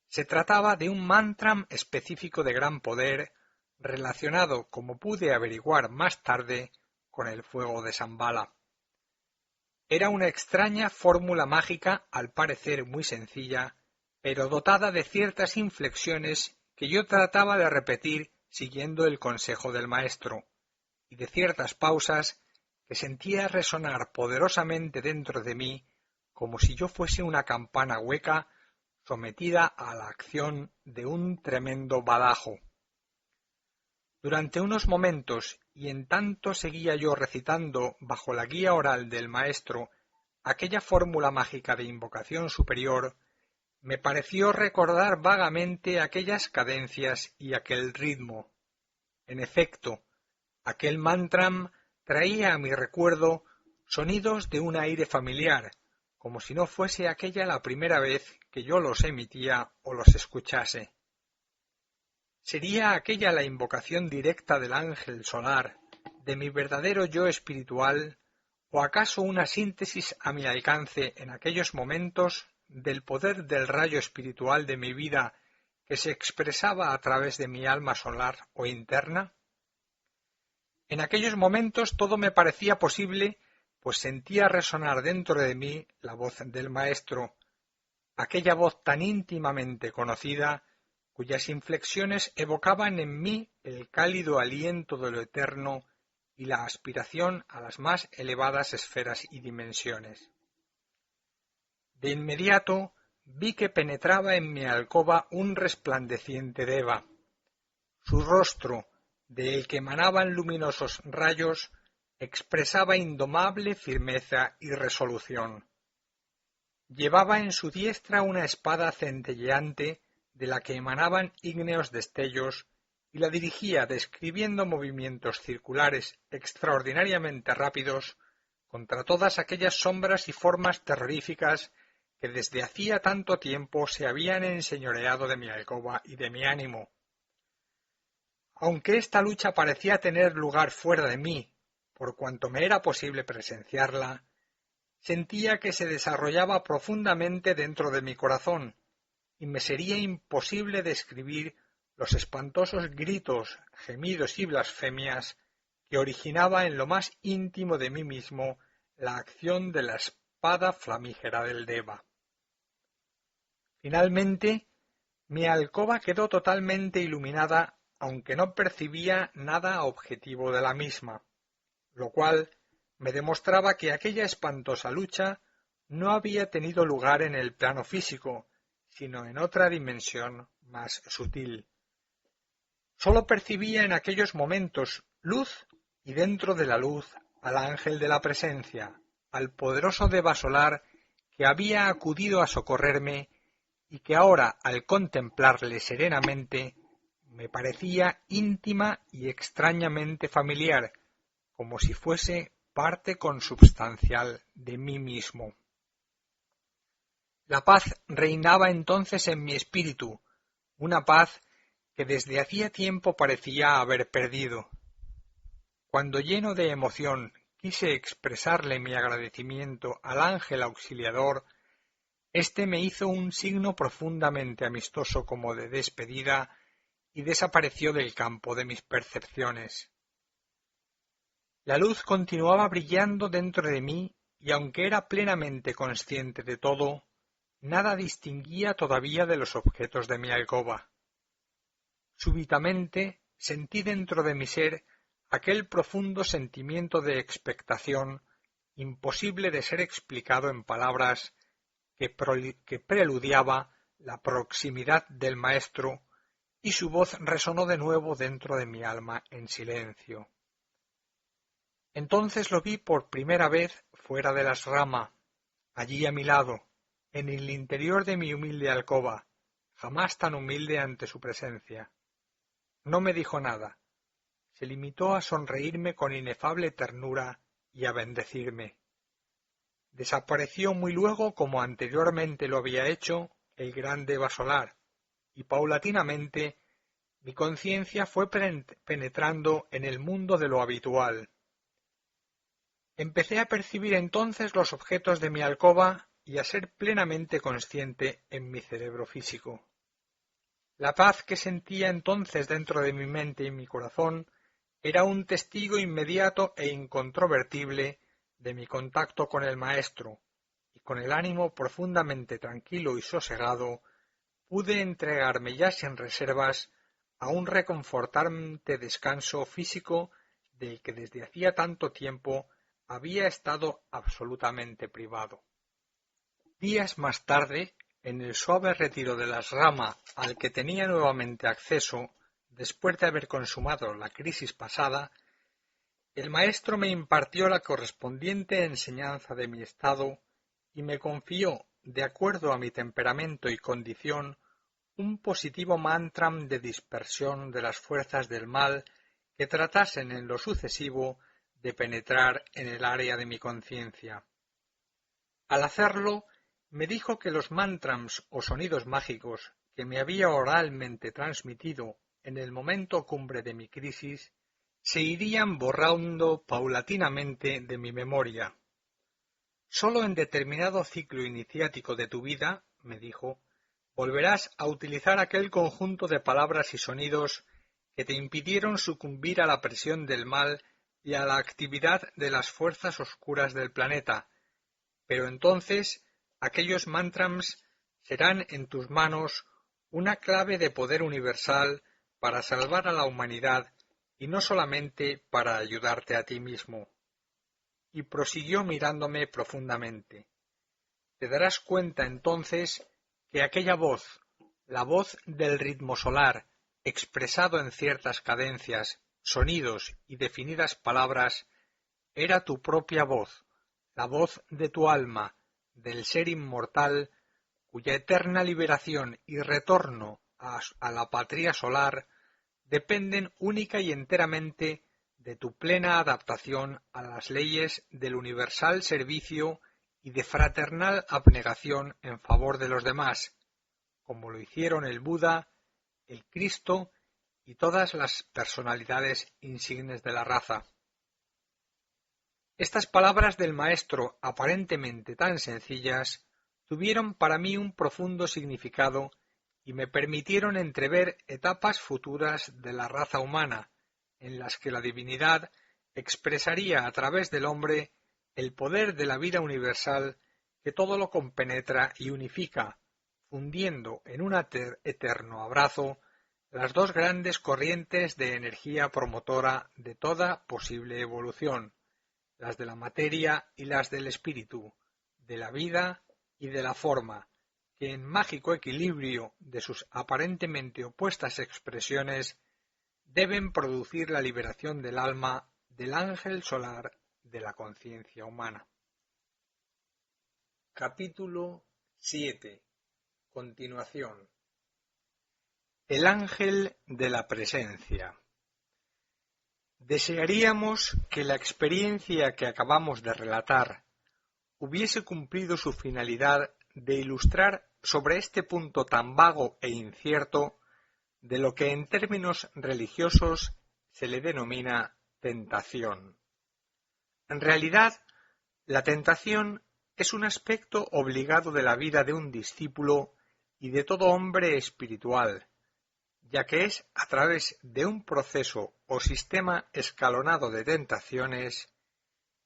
Se trataba de un mantram específico de gran poder, relacionado, como pude averiguar más tarde, con el fuego de Shambhala. Era una extraña fórmula mágica, al parecer muy sencilla, pero dotada de ciertas inflexiones que yo trataba de repetir siguiendo el consejo del Maestro, y de ciertas pausas que sentía resonar poderosamente dentro de mí, como si yo fuese una campana hueca sometida a la acción de un tremendo badajo. Durante unos momentos, y en tanto seguía yo recitando bajo la guía oral del Maestro aquella fórmula mágica de invocación superior, me pareció recordar vagamente aquellas cadencias y aquel ritmo. En efecto, aquel mantram traía a mi recuerdo sonidos de un aire familiar, como si no fuese aquella la primera vez que yo los emitía o los escuchase. ¿Sería aquella la invocación directa del ángel solar, de mi verdadero yo espiritual, o acaso una síntesis a mi alcance en aquellos momentos del poder del rayo espiritual de mi vida que se expresaba a través de mi alma solar o interna? En aquellos momentos todo me parecía posible, pues sentía resonar dentro de mí la voz del Maestro, aquella voz tan íntimamente conocida, cuyas inflexiones evocaban en mí el cálido aliento de lo eterno y la aspiración a las más elevadas esferas y dimensiones. De inmediato vi que penetraba en mi alcoba un resplandeciente Deva. Su rostro, del que emanaban luminosos rayos, expresaba indomable firmeza y resolución. Llevaba en su diestra una espada centelleante de la que emanaban ígneos destellos y la dirigía describiendo movimientos circulares extraordinariamente rápidos contra todas aquellas sombras y formas terroríficas que desde hacía tanto tiempo se habían enseñoreado de mi alcoba y de mi ánimo. Aunque esta lucha parecía tener lugar fuera de mí, por cuanto me era posible presenciarla, sentía que se desarrollaba profundamente dentro de mi corazón, y me sería imposible describir los espantosos gritos, gemidos y blasfemias que originaba en lo más íntimo de mí mismo la acción de la espada flamígera del Deva. Finalmente, mi alcoba quedó totalmente iluminada, aunque no percibía nada objetivo de la misma, lo cual me demostraba que aquella espantosa lucha no había tenido lugar en el plano físico, sino en otra dimensión más sutil. Sólo percibía en aquellos momentos luz y dentro de la luz al ángel de la presencia, al poderoso Deva solar que había acudido a socorrerme y que ahora, al contemplarle serenamente, me parecía íntima y extrañamente familiar, como si fuese parte consubstancial de mí mismo. La paz reinaba entonces en mi espíritu, una paz que desde hacía tiempo parecía haber perdido. Cuando lleno de emoción quise expresarle mi agradecimiento al ángel auxiliador, éste me hizo un signo profundamente amistoso como de despedida y desapareció del campo de mis percepciones. La luz continuaba brillando dentro de mí y aunque era plenamente consciente de todo, nada distinguía todavía de los objetos de mi alcoba. Súbitamente sentí dentro de mi ser aquel profundo sentimiento de expectación imposible de ser explicado en palabras que preludiaba la proximidad del maestro, y su voz resonó de nuevo dentro de mi alma en silencio. Entonces lo vi por primera vez fuera de las ramas, allí a mi lado, en el interior de mi humilde alcoba, jamás tan humilde ante su presencia. No me dijo nada, se limitó a sonreírme con inefable ternura y a bendecirme. Desapareció muy luego, como anteriormente lo había hecho, el grande vasolar, y paulatinamente mi conciencia fue penetrando en el mundo de lo habitual. Empecé a percibir entonces los objetos de mi alcoba y a ser plenamente consciente en mi cerebro físico. La paz que sentía entonces dentro de mi mente y mi corazón era un testigo inmediato e incontrovertible de mi contacto con el maestro, y con el ánimo profundamente tranquilo y sosegado pude entregarme ya sin reservas a un reconfortante descanso físico del que desde hacía tanto tiempo había estado absolutamente privado. Días más tarde, en el suave retiro de las ramas al que tenía nuevamente acceso, después de haber consumado la crisis pasada, el maestro me impartió la correspondiente enseñanza de mi estado y me confió, de acuerdo a mi temperamento y condición, un positivo mantram de dispersión de las fuerzas del mal que tratasen en lo sucesivo de penetrar en el área de mi conciencia. Al hacerlo, me dijo que los mantrams o sonidos mágicos que me había oralmente transmitido en el momento cumbre de mi crisis se irían borrando paulatinamente de mi memoria. Sólo en determinado ciclo iniciático de tu vida, me dijo, volverás a utilizar aquel conjunto de palabras y sonidos que te impidieron sucumbir a la presión del mal y a la actividad de las fuerzas oscuras del planeta, pero entonces aquellos mantrams serán en tus manos una clave de poder universal para salvar a la humanidad y no solamente para ayudarte a ti mismo. Y prosiguió mirándome profundamente. Te darás cuenta entonces que aquella voz, la voz del ritmo solar, expresado en ciertas cadencias, sonidos y definidas palabras, era tu propia voz, la voz de tu alma, del ser inmortal, cuya eterna liberación y retorno a la patria solar dependen única y enteramente de tu plena adaptación a las leyes del universal servicio y de fraternal abnegación en favor de los demás, como lo hicieron el Buda, el Cristo y todas las personalidades insignes de la raza. Estas palabras del maestro, aparentemente tan sencillas, tuvieron para mí un profundo significado y me permitieron entrever etapas futuras de la raza humana, en las que la divinidad expresaría a través del hombre el poder de la vida universal que todo lo compenetra y unifica, fundiendo en un eterno abrazo las dos grandes corrientes de energía promotora de toda posible evolución, las de la materia y las del espíritu, de la vida y de la forma, que en mágico equilibrio de sus aparentemente opuestas expresiones deben producir la liberación del alma del ángel solar de la conciencia humana. Capítulo 7. Continuación. El ángel de la presencia. Desearíamos que la experiencia que acabamos de relatar hubiese cumplido su finalidad de ilustrar sobre este punto tan vago e incierto de lo que en términos religiosos se le denomina tentación. En realidad, la tentación es un aspecto obligado de la vida de un discípulo y de todo hombre espiritual, ya que es a través de un proceso o sistema escalonado de tentaciones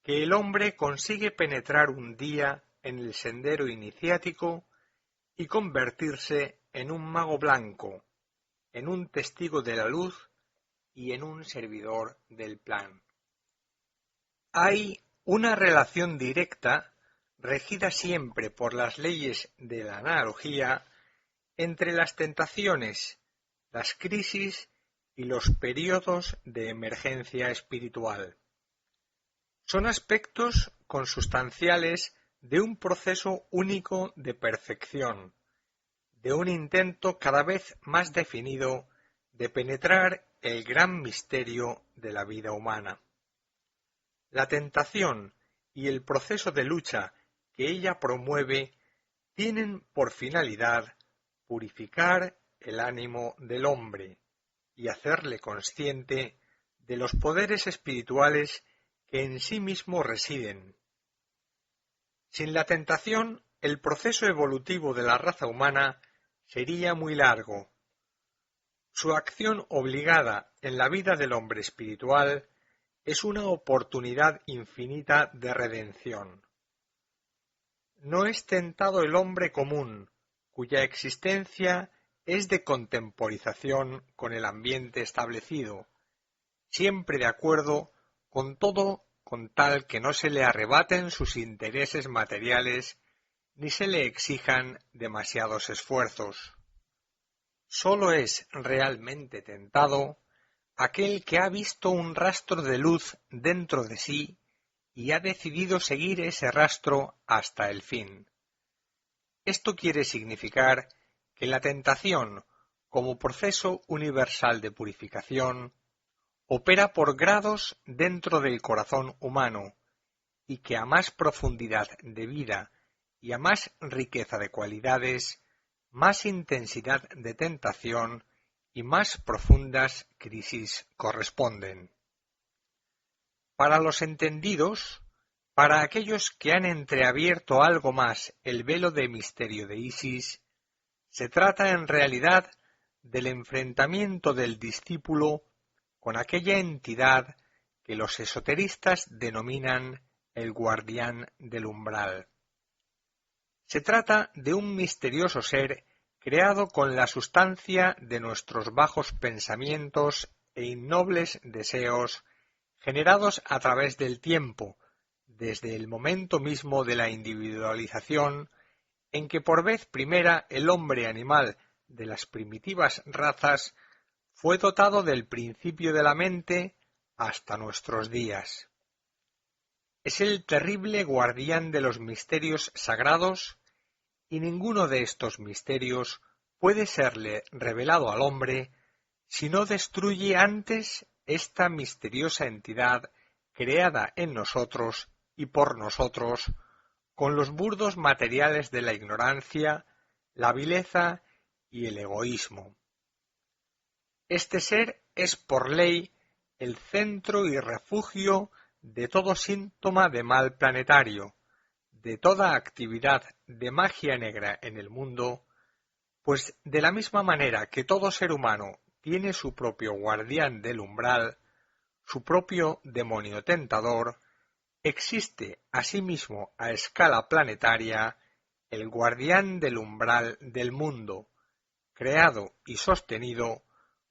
que el hombre consigue penetrar un día en el sendero iniciático y convertirse en un mago blanco, en un testigo de la luz y en un servidor del plan. Hay una relación directa, regida siempre por las leyes de la analogía, entre las tentaciones, las crisis y los periodos de emergencia espiritual. Son aspectos consustanciales de un proceso único de perfección, de un intento cada vez más definido de penetrar el gran misterio de la vida humana. La tentación y el proceso de lucha que ella promueve tienen por finalidad purificar el ánimo del hombre y hacerle consciente de los poderes espirituales que en sí mismo residen. Sin la tentación, el proceso evolutivo de la raza humana sería muy largo. Su acción obligada en la vida del hombre espiritual es una oportunidad infinita de redención. No es tentado el hombre común, cuya existencia es de contemporización con el ambiente establecido, siempre de acuerdo con todo con tal que no se le arrebaten sus intereses materiales ni se le exijan demasiados esfuerzos. Sólo es realmente tentado aquel que ha visto un rastro de luz dentro de sí y ha decidido seguir ese rastro hasta el fin. Esto quiere significar que la tentación, como proceso universal de purificación, opera por grados dentro del corazón humano y que a más profundidad de vida y a más riqueza de cualidades, más intensidad de tentación y más profundas crisis corresponden. Para los entendidos, para aquellos que han entreabierto algo más el velo de misterio de Isis, se trata en realidad del enfrentamiento del discípulo con aquella entidad que los esoteristas denominan el guardián del umbral. Se trata de un misterioso ser creado con la sustancia de nuestros bajos pensamientos e innobles deseos, generados a través del tiempo, desde el momento mismo de la individualización, en que por vez primera el hombre animal de las primitivas razas fue dotado del principio de la mente hasta nuestros días. Es el terrible guardián de los misterios sagrados, y ninguno de estos misterios puede serle revelado al hombre si no destruye antes esta misteriosa entidad creada en nosotros y por nosotros con los burdos materiales de la ignorancia, la vileza y el egoísmo. Este ser es por ley el centro y refugio de todo síntoma de mal planetario, de toda actividad de magia negra en el mundo, pues de la misma manera que todo ser humano tiene su propio guardián del umbral, su propio demonio tentador, existe asimismo a escala planetaria el guardián del umbral del mundo, creado y sostenido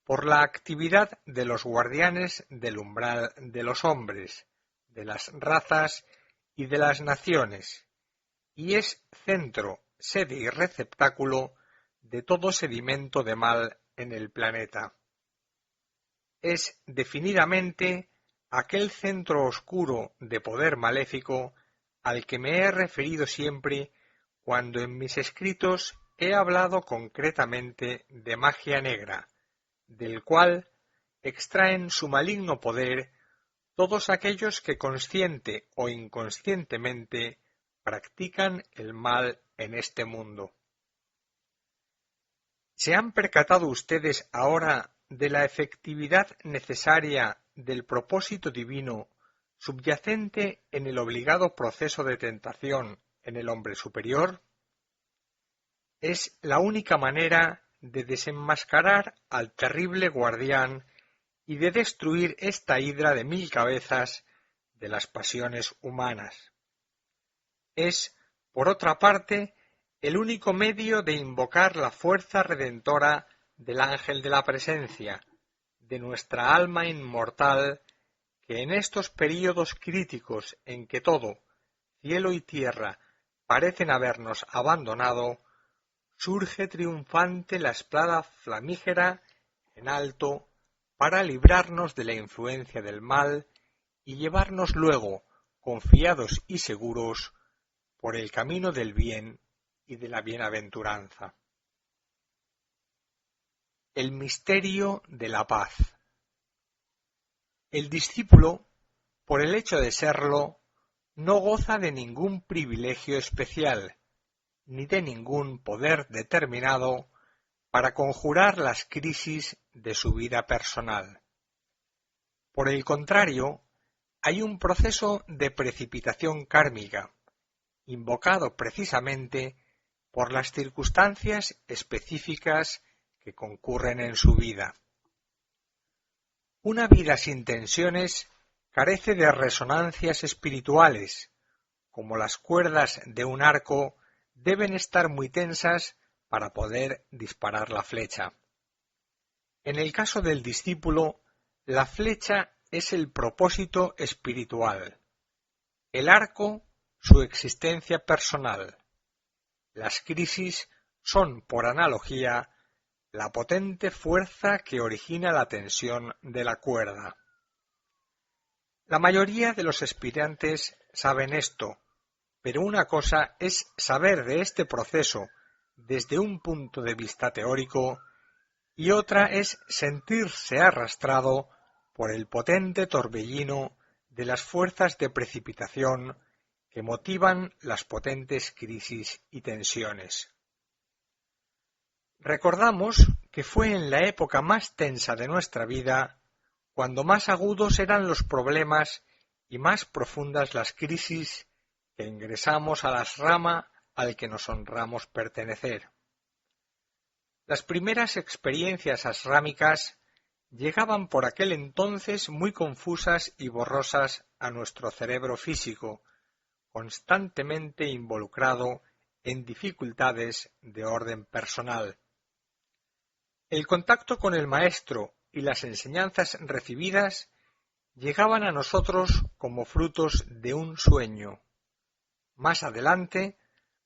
por la actividad de los guardianes del umbral de los hombres, de las razas y de las naciones, y es centro, sede y receptáculo de todo sedimento de mal en el planeta. Es definidamente aquel centro oscuro de poder maléfico al que me he referido siempre cuando en mis escritos he hablado concretamente de magia negra, del cual extraen su maligno poder todos aquellos que consciente o inconscientemente practican el mal en este mundo. ¿Se han percatado ustedes ahora de la efectividad necesaria del propósito divino subyacente en el obligado proceso de tentación en el hombre superior, es la única manera de desenmascarar al terrible guardián y de destruir esta hidra de 1000 cabezas de las pasiones humanas. Es, por otra parte, el único medio de invocar la fuerza redentora del ángel de la presencia, de nuestra alma inmortal, que en estos períodos críticos en que todo, cielo y tierra, parecen habernos abandonado, surge triunfante la espada flamígera en alto para librarnos de la influencia del mal y llevarnos luego, confiados y seguros, por el camino del bien y de la bienaventuranza. El misterio de la paz. El discípulo, por el hecho de serlo, no goza de ningún privilegio especial, ni de ningún poder determinado para conjurar las crisis de su vida personal. Por el contrario, hay un proceso de precipitación kármica, invocado precisamente por las circunstancias específicas que concurren en su vida. Una vida sin tensiones carece de resonancias espirituales, como las cuerdas de un arco deben estar muy tensas para poder disparar la flecha. En el caso del discípulo, la flecha es el propósito espiritual, el arco su existencia personal. Las crisis son, por analogía, la potente fuerza que origina la tensión de la cuerda. La mayoría de los aspirantes saben esto, pero una cosa es saber de este proceso desde un punto de vista teórico y otra es sentirse arrastrado por el potente torbellino de las fuerzas de precipitación que motivan las potentes crisis y tensiones. Recordamos que fue en la época más tensa de nuestra vida cuando más agudos eran los problemas y más profundas las crisis que ingresamos a la rama al que nos honramos pertenecer. Las primeras experiencias asrámicas llegaban por aquel entonces muy confusas y borrosas a nuestro cerebro físico, constantemente involucrado en dificultades de orden personal. El contacto con el maestro y las enseñanzas recibidas llegaban a nosotros como frutos de un sueño. Más adelante,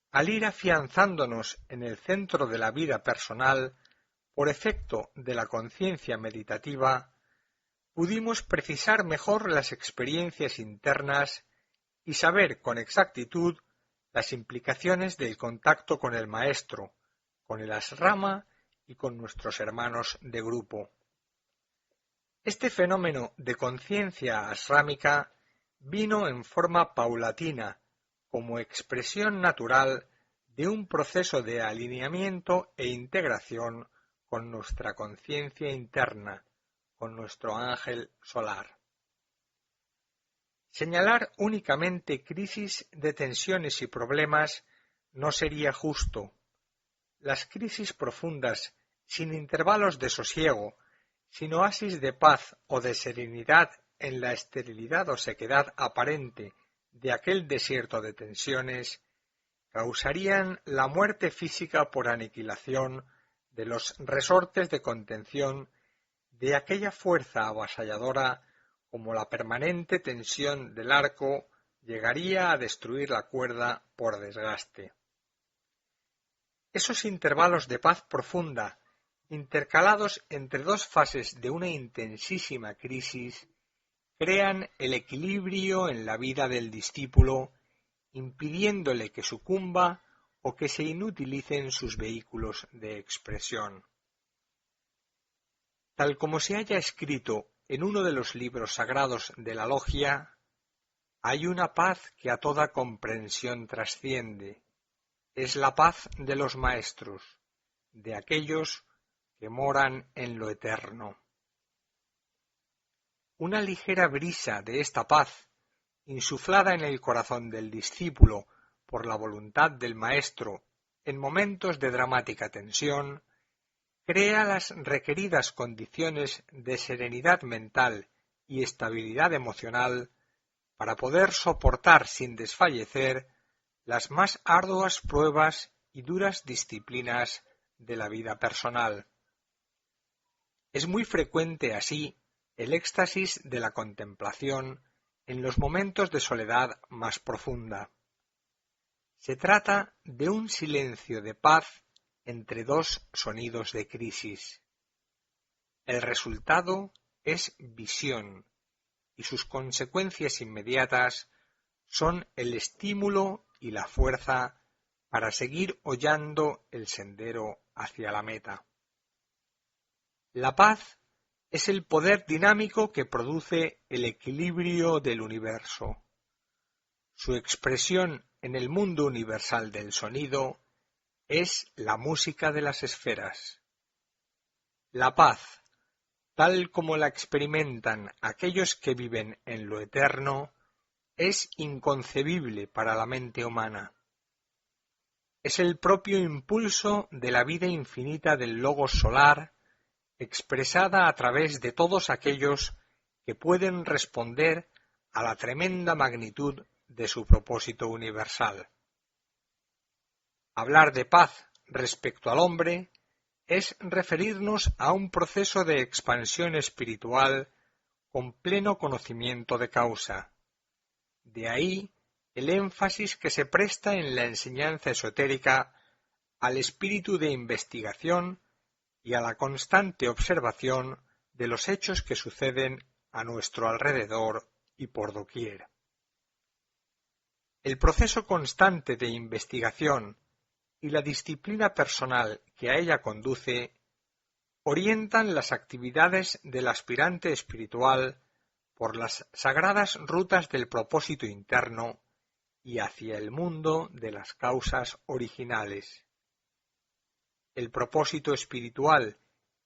al ir afianzándonos en el centro de la vida personal, por efecto de la conciencia meditativa, pudimos precisar mejor las experiencias internas y saber con exactitud las implicaciones del contacto con el maestro, con el asrama y con nuestros hermanos de grupo. Este fenómeno de conciencia asrámica vino en forma paulatina, como expresión natural de un proceso de alineamiento e integración con nuestra conciencia interna, con nuestro ángel solar. Señalar únicamente crisis de tensiones y problemas no sería justo. Las crisis profundas, sin intervalos de sosiego, sin oasis de paz o de serenidad en la esterilidad o sequedad aparente de aquel desierto de tensiones, causarían la muerte física por aniquilación de los resortes de contención de aquella fuerza avasalladora como la permanente tensión del arco llegaría a destruir la cuerda por desgaste. Esos intervalos de paz profunda, intercalados entre dos fases de una intensísima crisis, crean el equilibrio en la vida del discípulo, impidiéndole que sucumba o que se inutilicen sus vehículos de expresión. Tal como se haya escrito en uno de los libros sagrados de la logia, hay una paz que a toda comprensión trasciende. Es la paz de los maestros, de aquellos que moran en lo eterno. Una ligera brisa de esta paz, insuflada en el corazón del discípulo por la voluntad del maestro en momentos de dramática tensión, crea las requeridas condiciones de serenidad mental y estabilidad emocional para poder soportar sin desfallecer las más arduas pruebas y duras disciplinas de la vida personal. Es muy frecuente así el éxtasis de la contemplación en los momentos de soledad más profunda. Se trata de un silencio de paz entre dos sonidos de crisis. El resultado es visión y sus consecuencias inmediatas son el estímulo y la fuerza para seguir hollando el sendero hacia la meta. La paz es el poder dinámico que produce el equilibrio del universo. Su expresión en el mundo universal del sonido es la música de las esferas. La paz, tal como la experimentan aquellos que viven en lo eterno, es inconcebible para la mente humana. Es el propio impulso de la vida infinita del logos solar, expresada a través de todos aquellos que pueden responder a la tremenda magnitud de su propósito universal. Hablar de paz respecto al hombre es referirnos a un proceso de expansión espiritual con pleno conocimiento de causa. De ahí el énfasis que se presta en la enseñanza esotérica al espíritu de investigación y a la constante observación de los hechos que suceden a nuestro alrededor y por doquier. El proceso constante de investigación y la disciplina personal que a ella conduce orientan las actividades del aspirante espiritual por las sagradas rutas del propósito interno y hacia el mundo de las causas originales. El propósito espiritual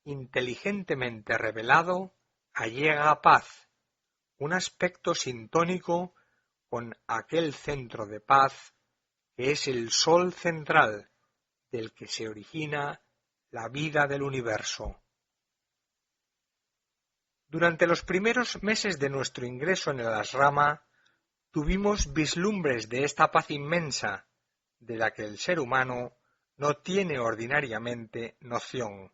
inteligentemente revelado allega paz, un aspecto sintónico con aquel centro de paz que es el sol central del que se origina la vida del universo. Durante los primeros meses de nuestro ingreso en el asrama, tuvimos vislumbres de esta paz inmensa, de la que el ser humano no tiene ordinariamente noción.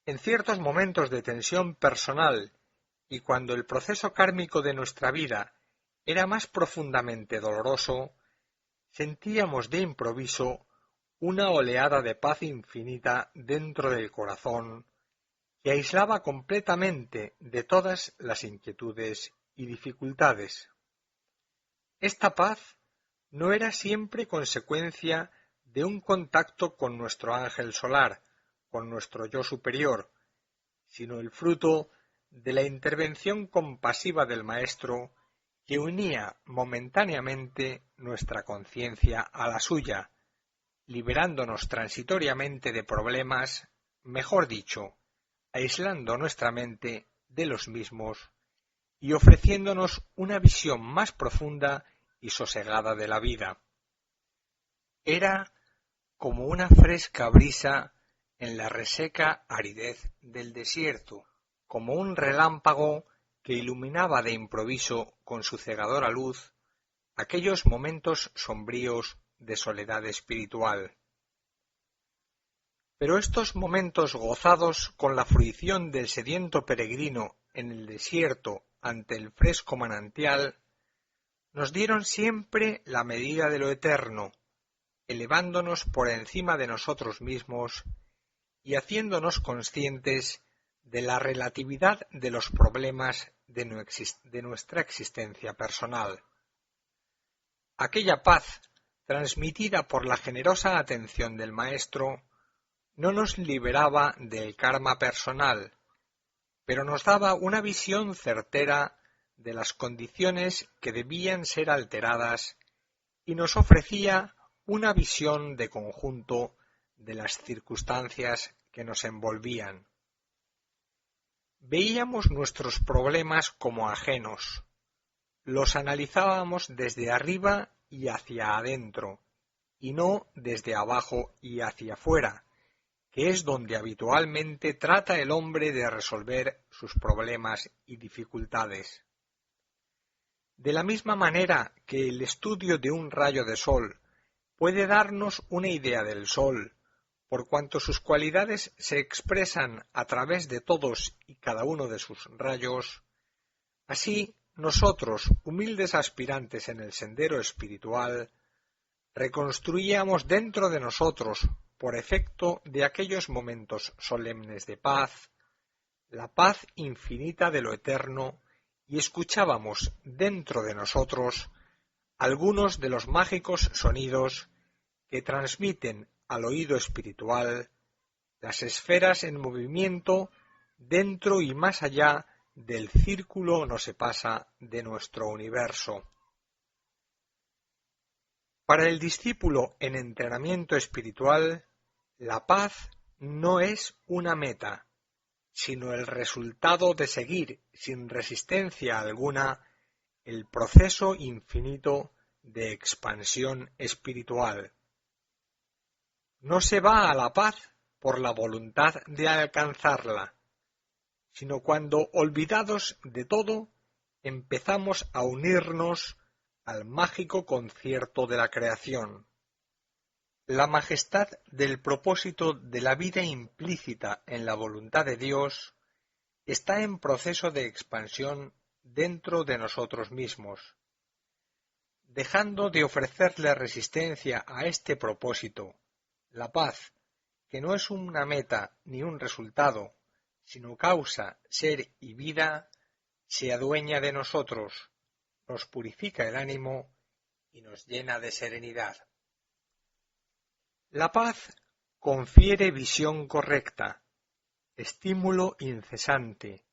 En ciertos momentos de tensión personal y cuando el proceso kármico de nuestra vida era más profundamente doloroso, sentíamos de improviso una oleada de paz infinita dentro del corazón que aislaba completamente de todas las inquietudes y dificultades. Esta paz no era siempre consecuencia de un contacto con nuestro ángel solar, con nuestro yo superior, sino el fruto de la intervención compasiva del Maestro que unía momentáneamente nuestra conciencia a la suya, liberándonos transitoriamente de problemas, mejor dicho, aislando nuestra mente de los mismos y ofreciéndonos una visión más profunda y sosegada de la vida. Era como una fresca brisa en la reseca aridez del desierto, como un relámpago que iluminaba de improviso con su cegadora luz aquellos momentos sombríos de soledad espiritual. Pero estos momentos gozados con la fruición del sediento peregrino en el desierto ante el fresco manantial, nos dieron siempre la medida de lo eterno, elevándonos por encima de nosotros mismos y haciéndonos conscientes de la relatividad de los problemas de nuestra existencia personal. Aquella paz, transmitida por la generosa atención del Maestro, no nos liberaba del karma personal, pero nos daba una visión certera de las condiciones que debían ser alteradas y nos ofrecía una visión de conjunto de las circunstancias que nos envolvían. Veíamos nuestros problemas como ajenos, los analizábamos desde arriba y hacia adentro, y no desde abajo y hacia afuera, que es donde habitualmente trata el hombre de resolver sus problemas y dificultades. De la misma manera que el estudio de un rayo de sol puede darnos una idea del sol, por cuanto sus cualidades se expresan a través de todos y cada uno de sus rayos, así nosotros, humildes aspirantes en el sendero espiritual, reconstruíamos dentro de nosotros, por efecto de aquellos momentos solemnes de paz, la paz infinita de lo eterno, y escuchábamos dentro de nosotros algunos de los mágicos sonidos que transmiten al oído espiritual las esferas en movimiento dentro y más allá del círculo no se pasa de nuestro universo. Para el discípulo en entrenamiento espiritual, la paz no es una meta, sino el resultado de seguir sin resistencia alguna el proceso infinito de expansión espiritual. No se va a la paz por la voluntad de alcanzarla, sino cuando, olvidados de todo, empezamos a unirnos al mágico concierto de la creación. La majestad del propósito de la vida implícita en la voluntad de Dios está en proceso de expansión dentro de nosotros mismos. Dejando de ofrecerle resistencia a este propósito, la paz, que no es una meta ni un resultado, sino causa, ser y vida, se adueña de nosotros, nos purifica el ánimo y nos llena de serenidad. La paz confiere visión correcta, estímulo incesante,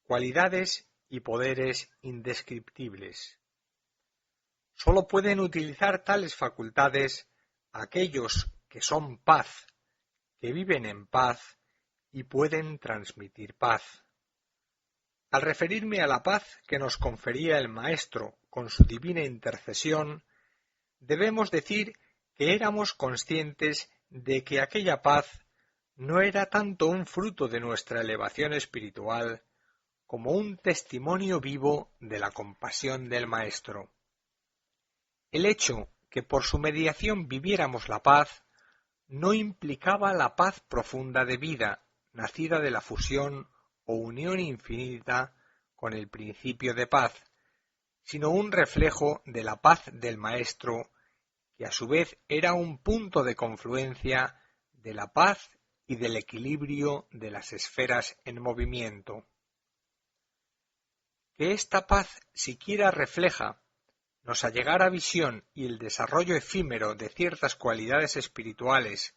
cualidades y poderes indescriptibles. Sólo pueden utilizar tales facultades aquellos que son paz, que viven en paz y pueden transmitir paz. Al referirme a la paz que nos confería el Maestro con su divina intercesión, debemos decir que éramos conscientes de que aquella paz no era tanto un fruto de nuestra elevación espiritual como un testimonio vivo de la compasión del Maestro. El hecho que por su mediación viviéramos la paz no implicaba la paz profunda de vida, nacida de la fusión o unión infinita con el principio de paz, sino un reflejo de la paz del Maestro, que a su vez era un punto de confluencia de la paz y del equilibrio de las esferas en movimiento. Que esta paz siquiera refleja, nos allegara visión y el desarrollo efímero de ciertas cualidades espirituales,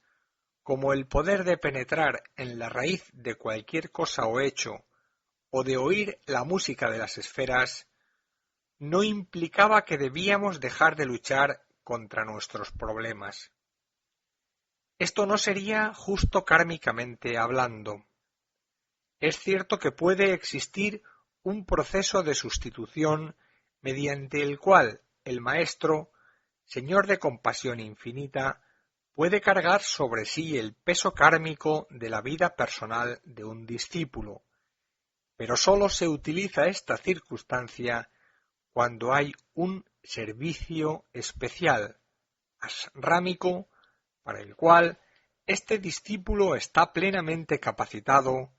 como el poder de penetrar en la raíz de cualquier cosa o hecho, o de oír la música de las esferas, no implicaba que debíamos dejar de luchar contra nuestros problemas. Esto no sería justo kármicamente hablando. Es cierto que puede existir un proceso de sustitución mediante el cual el Maestro, Señor de compasión infinita, puede cargar sobre sí el peso kármico de la vida personal de un discípulo, pero sólo se utiliza esta circunstancia cuando hay un servicio especial, asrámico, para el cual este discípulo está plenamente capacitado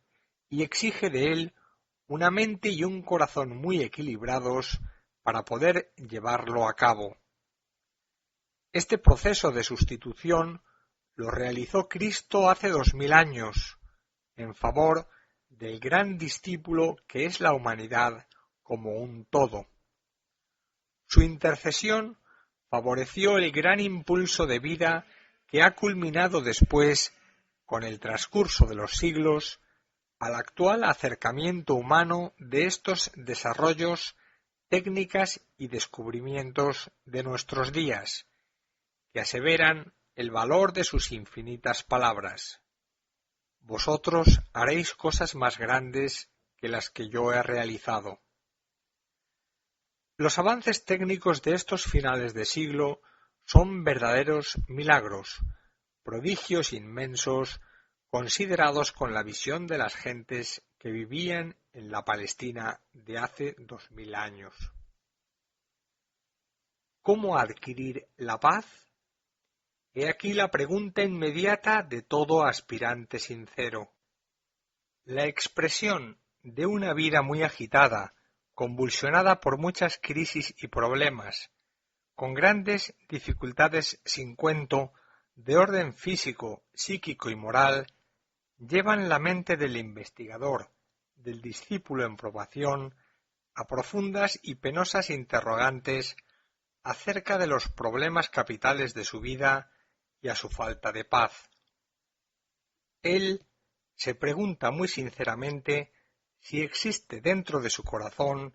y exige de él una mente y un corazón muy equilibrados para poder llevarlo a cabo. Este proceso de sustitución lo realizó Cristo hace 2000 años, en favor del gran discípulo que es la humanidad como un todo. Su intercesión favoreció el gran impulso de vida que ha culminado después, con el transcurso de los siglos, al actual acercamiento humano de estos desarrollos, técnicas y descubrimientos de nuestros días, que aseveran el valor de sus infinitas palabras. Vosotros haréis cosas más grandes que las que yo he realizado. Los avances técnicos de estos finales de siglo son verdaderos milagros, prodigios inmensos considerados con la visión de las gentes que vivían en la Palestina de hace 2000 años. ¿Cómo adquirir la paz? He aquí la pregunta inmediata de todo aspirante sincero. La expresión de una vida muy agitada, convulsionada por muchas crisis y problemas, con grandes dificultades sin cuento de orden físico, psíquico y moral, llevan la mente del investigador, del discípulo en probación, a profundas y penosas interrogantes acerca de los problemas capitales de su vida y a su falta de paz. Él se pregunta muy sinceramente si existe dentro de su corazón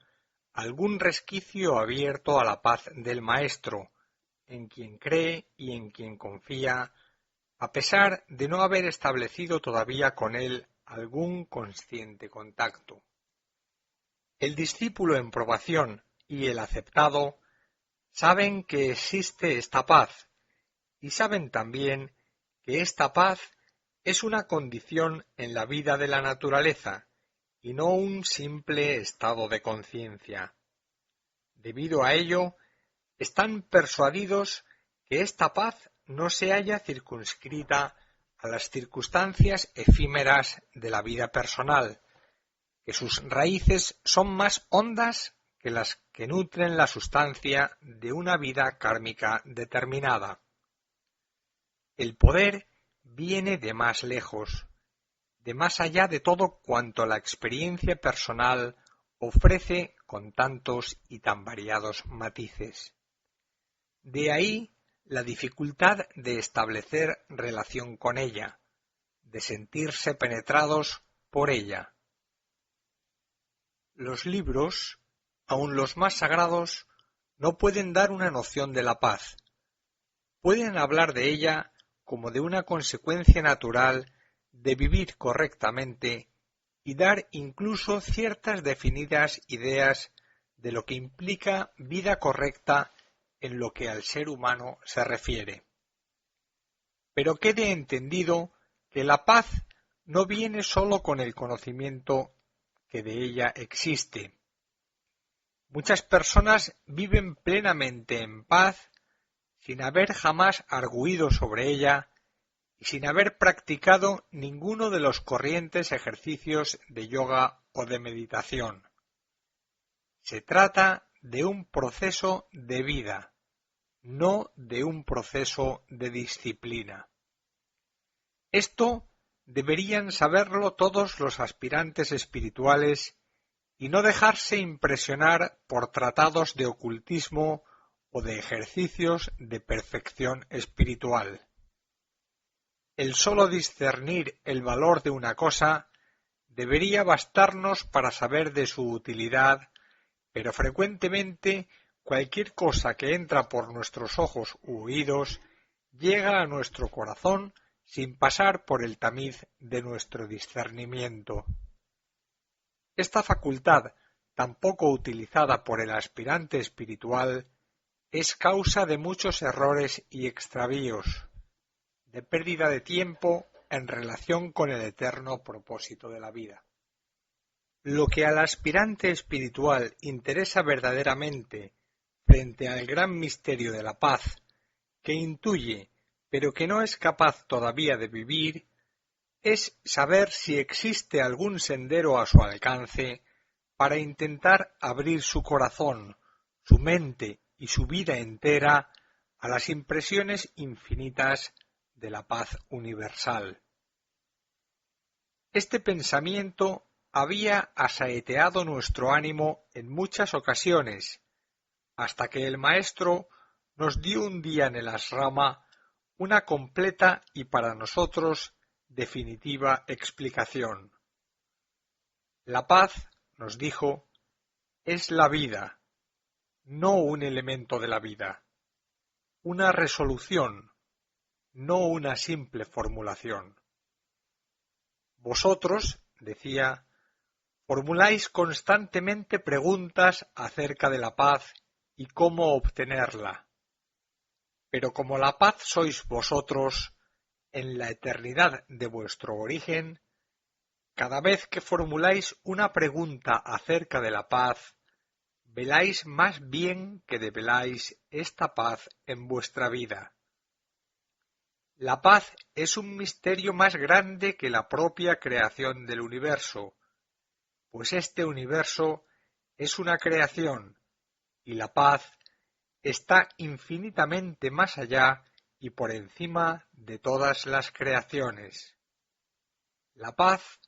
algún resquicio abierto a la paz del Maestro, en quien cree y en quien confía, a pesar de no haber establecido todavía con él algún consciente contacto. El discípulo en probación y el aceptado saben que existe esta paz y saben también que esta paz es una condición en la vida de la naturaleza y no un simple estado de conciencia. Debido a ello, están persuadidos que esta paz no se halla circunscrita a las circunstancias efímeras de la vida personal, que sus raíces son más hondas que las que nutren la sustancia de una vida kármica determinada. El poder viene de más lejos, de más allá de todo cuanto la experiencia personal ofrece con tantos y tan variados matices. De ahí la dificultad de establecer relación con ella, de sentirse penetrados por ella. Los libros, aun los más sagrados, no pueden dar una noción de la paz. Pueden hablar de ella como de una consecuencia natural de vivir correctamente y dar incluso ciertas definidas ideas de lo que implica vida correcta en lo que al ser humano se refiere. Pero quede entendido que la paz no viene sólo con el conocimiento que de ella existe. Muchas personas viven plenamente en paz sin haber jamás argüido sobre ella y sin haber practicado ninguno de los corrientes ejercicios de yoga o de meditación. Se trata de un proceso de vida, no de un proceso de disciplina. Esto deberían saberlo todos los aspirantes espirituales y no dejarse impresionar por tratados de ocultismo o de ejercicios de perfección espiritual. El solo discernir el valor de una cosa debería bastarnos para saber de su utilidad, pero frecuentemente cualquier cosa que entra por nuestros ojos u oídos llega a nuestro corazón sin pasar por el tamiz de nuestro discernimiento. Esta facultad, tan poco utilizada por el aspirante espiritual, es causa de muchos errores y extravíos, de pérdida de tiempo en relación con el eterno propósito de la vida. Lo que al aspirante espiritual interesa verdaderamente frente al gran misterio de la paz, que intuye pero que no es capaz todavía de vivir, es saber si existe algún sendero a su alcance para intentar abrir su corazón, su mente y su vida entera a las impresiones infinitas de la paz universal. Este pensamiento había asaeteado nuestro ánimo en muchas ocasiones, hasta que el maestro nos dio un día en el asrama una completa y para nosotros definitiva explicación. La paz, nos dijo, es la vida, no un elemento de la vida, una resolución, no una simple formulación. Vosotros, decía, Formuláis constantemente preguntas acerca de la paz y cómo obtenerla. Pero como la paz sois vosotros, en la eternidad de vuestro origen, cada vez que formuláis una pregunta acerca de la paz, veláis más bien que develáis esta paz en vuestra vida. La paz es un misterio más grande que la propia creación del universo, pues este universo es una creación y la paz está infinitamente más allá y por encima de todas las creaciones. La paz,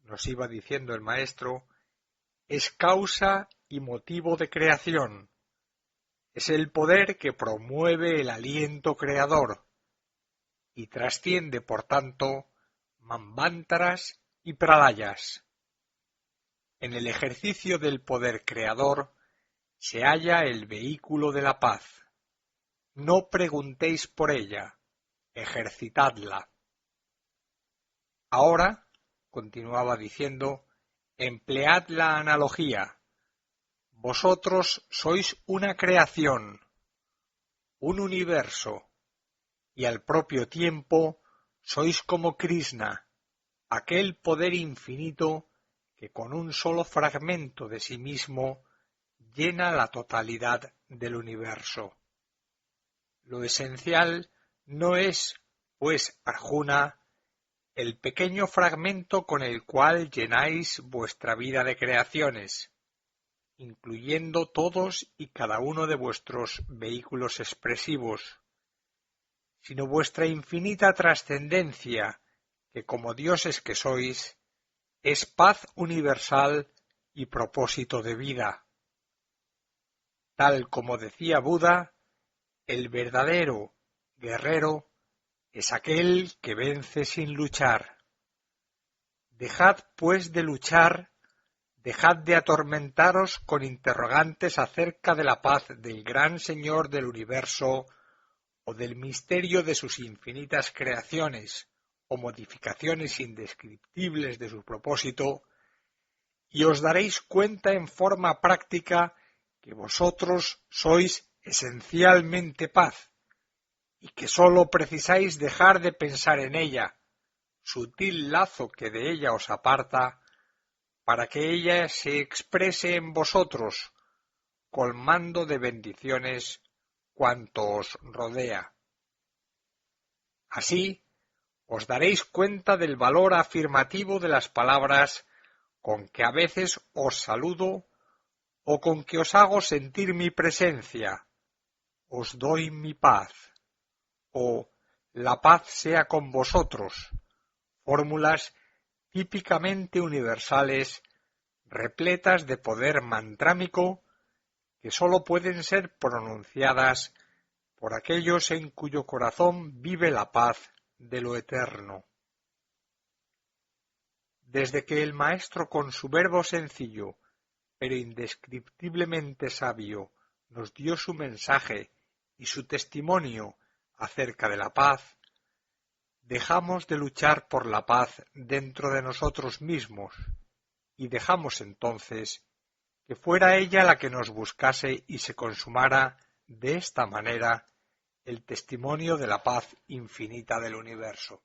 nos iba diciendo el maestro, es causa y motivo de creación. Es el poder que promueve el aliento creador y trasciende, por tanto, manvántaras y pralayas. En el ejercicio del poder creador se halla el vehículo de la paz. No preguntéis por ella, ejercitadla. Ahora, continuaba diciendo, emplead la analogía. Vosotros sois una creación, un universo, y al propio tiempo sois como Krishna, aquel poder infinito que con un solo fragmento de sí mismo llena la totalidad del universo. Lo esencial no es, pues, Arjuna, el pequeño fragmento con el cual llenáis vuestra vida de creaciones, incluyendo todos y cada uno de vuestros vehículos expresivos, sino vuestra infinita trascendencia, que como dioses que sois, es paz universal y propósito de vida. Tal como decía Buda, el verdadero guerrero es aquel que vence sin luchar. Dejad pues de luchar, dejad de atormentaros con interrogantes acerca de la paz del gran Señor del universo o del misterio de sus infinitas creaciones o modificaciones indescriptibles de su propósito, y os daréis cuenta en forma práctica que vosotros sois esencialmente paz, y que sólo precisáis dejar de pensar en ella, sutil lazo que de ella os aparta, para que ella se exprese en vosotros, colmando de bendiciones cuanto os rodea. Así, os daréis cuenta del valor afirmativo de las palabras con que a veces os saludo o con que os hago sentir mi presencia, os doy mi paz, o la paz sea con vosotros, fórmulas típicamente universales, repletas de poder mantrámico, que sólo pueden ser pronunciadas por aquellos en cuyo corazón vive la paz de lo eterno. Desde que el Maestro con su verbo sencillo, pero indescriptiblemente sabio, nos dio su mensaje y su testimonio acerca de la paz, dejamos de luchar por la paz dentro de nosotros mismos y dejamos entonces que fuera ella la que nos buscase y se consumara de esta manera el testimonio de la paz infinita del universo.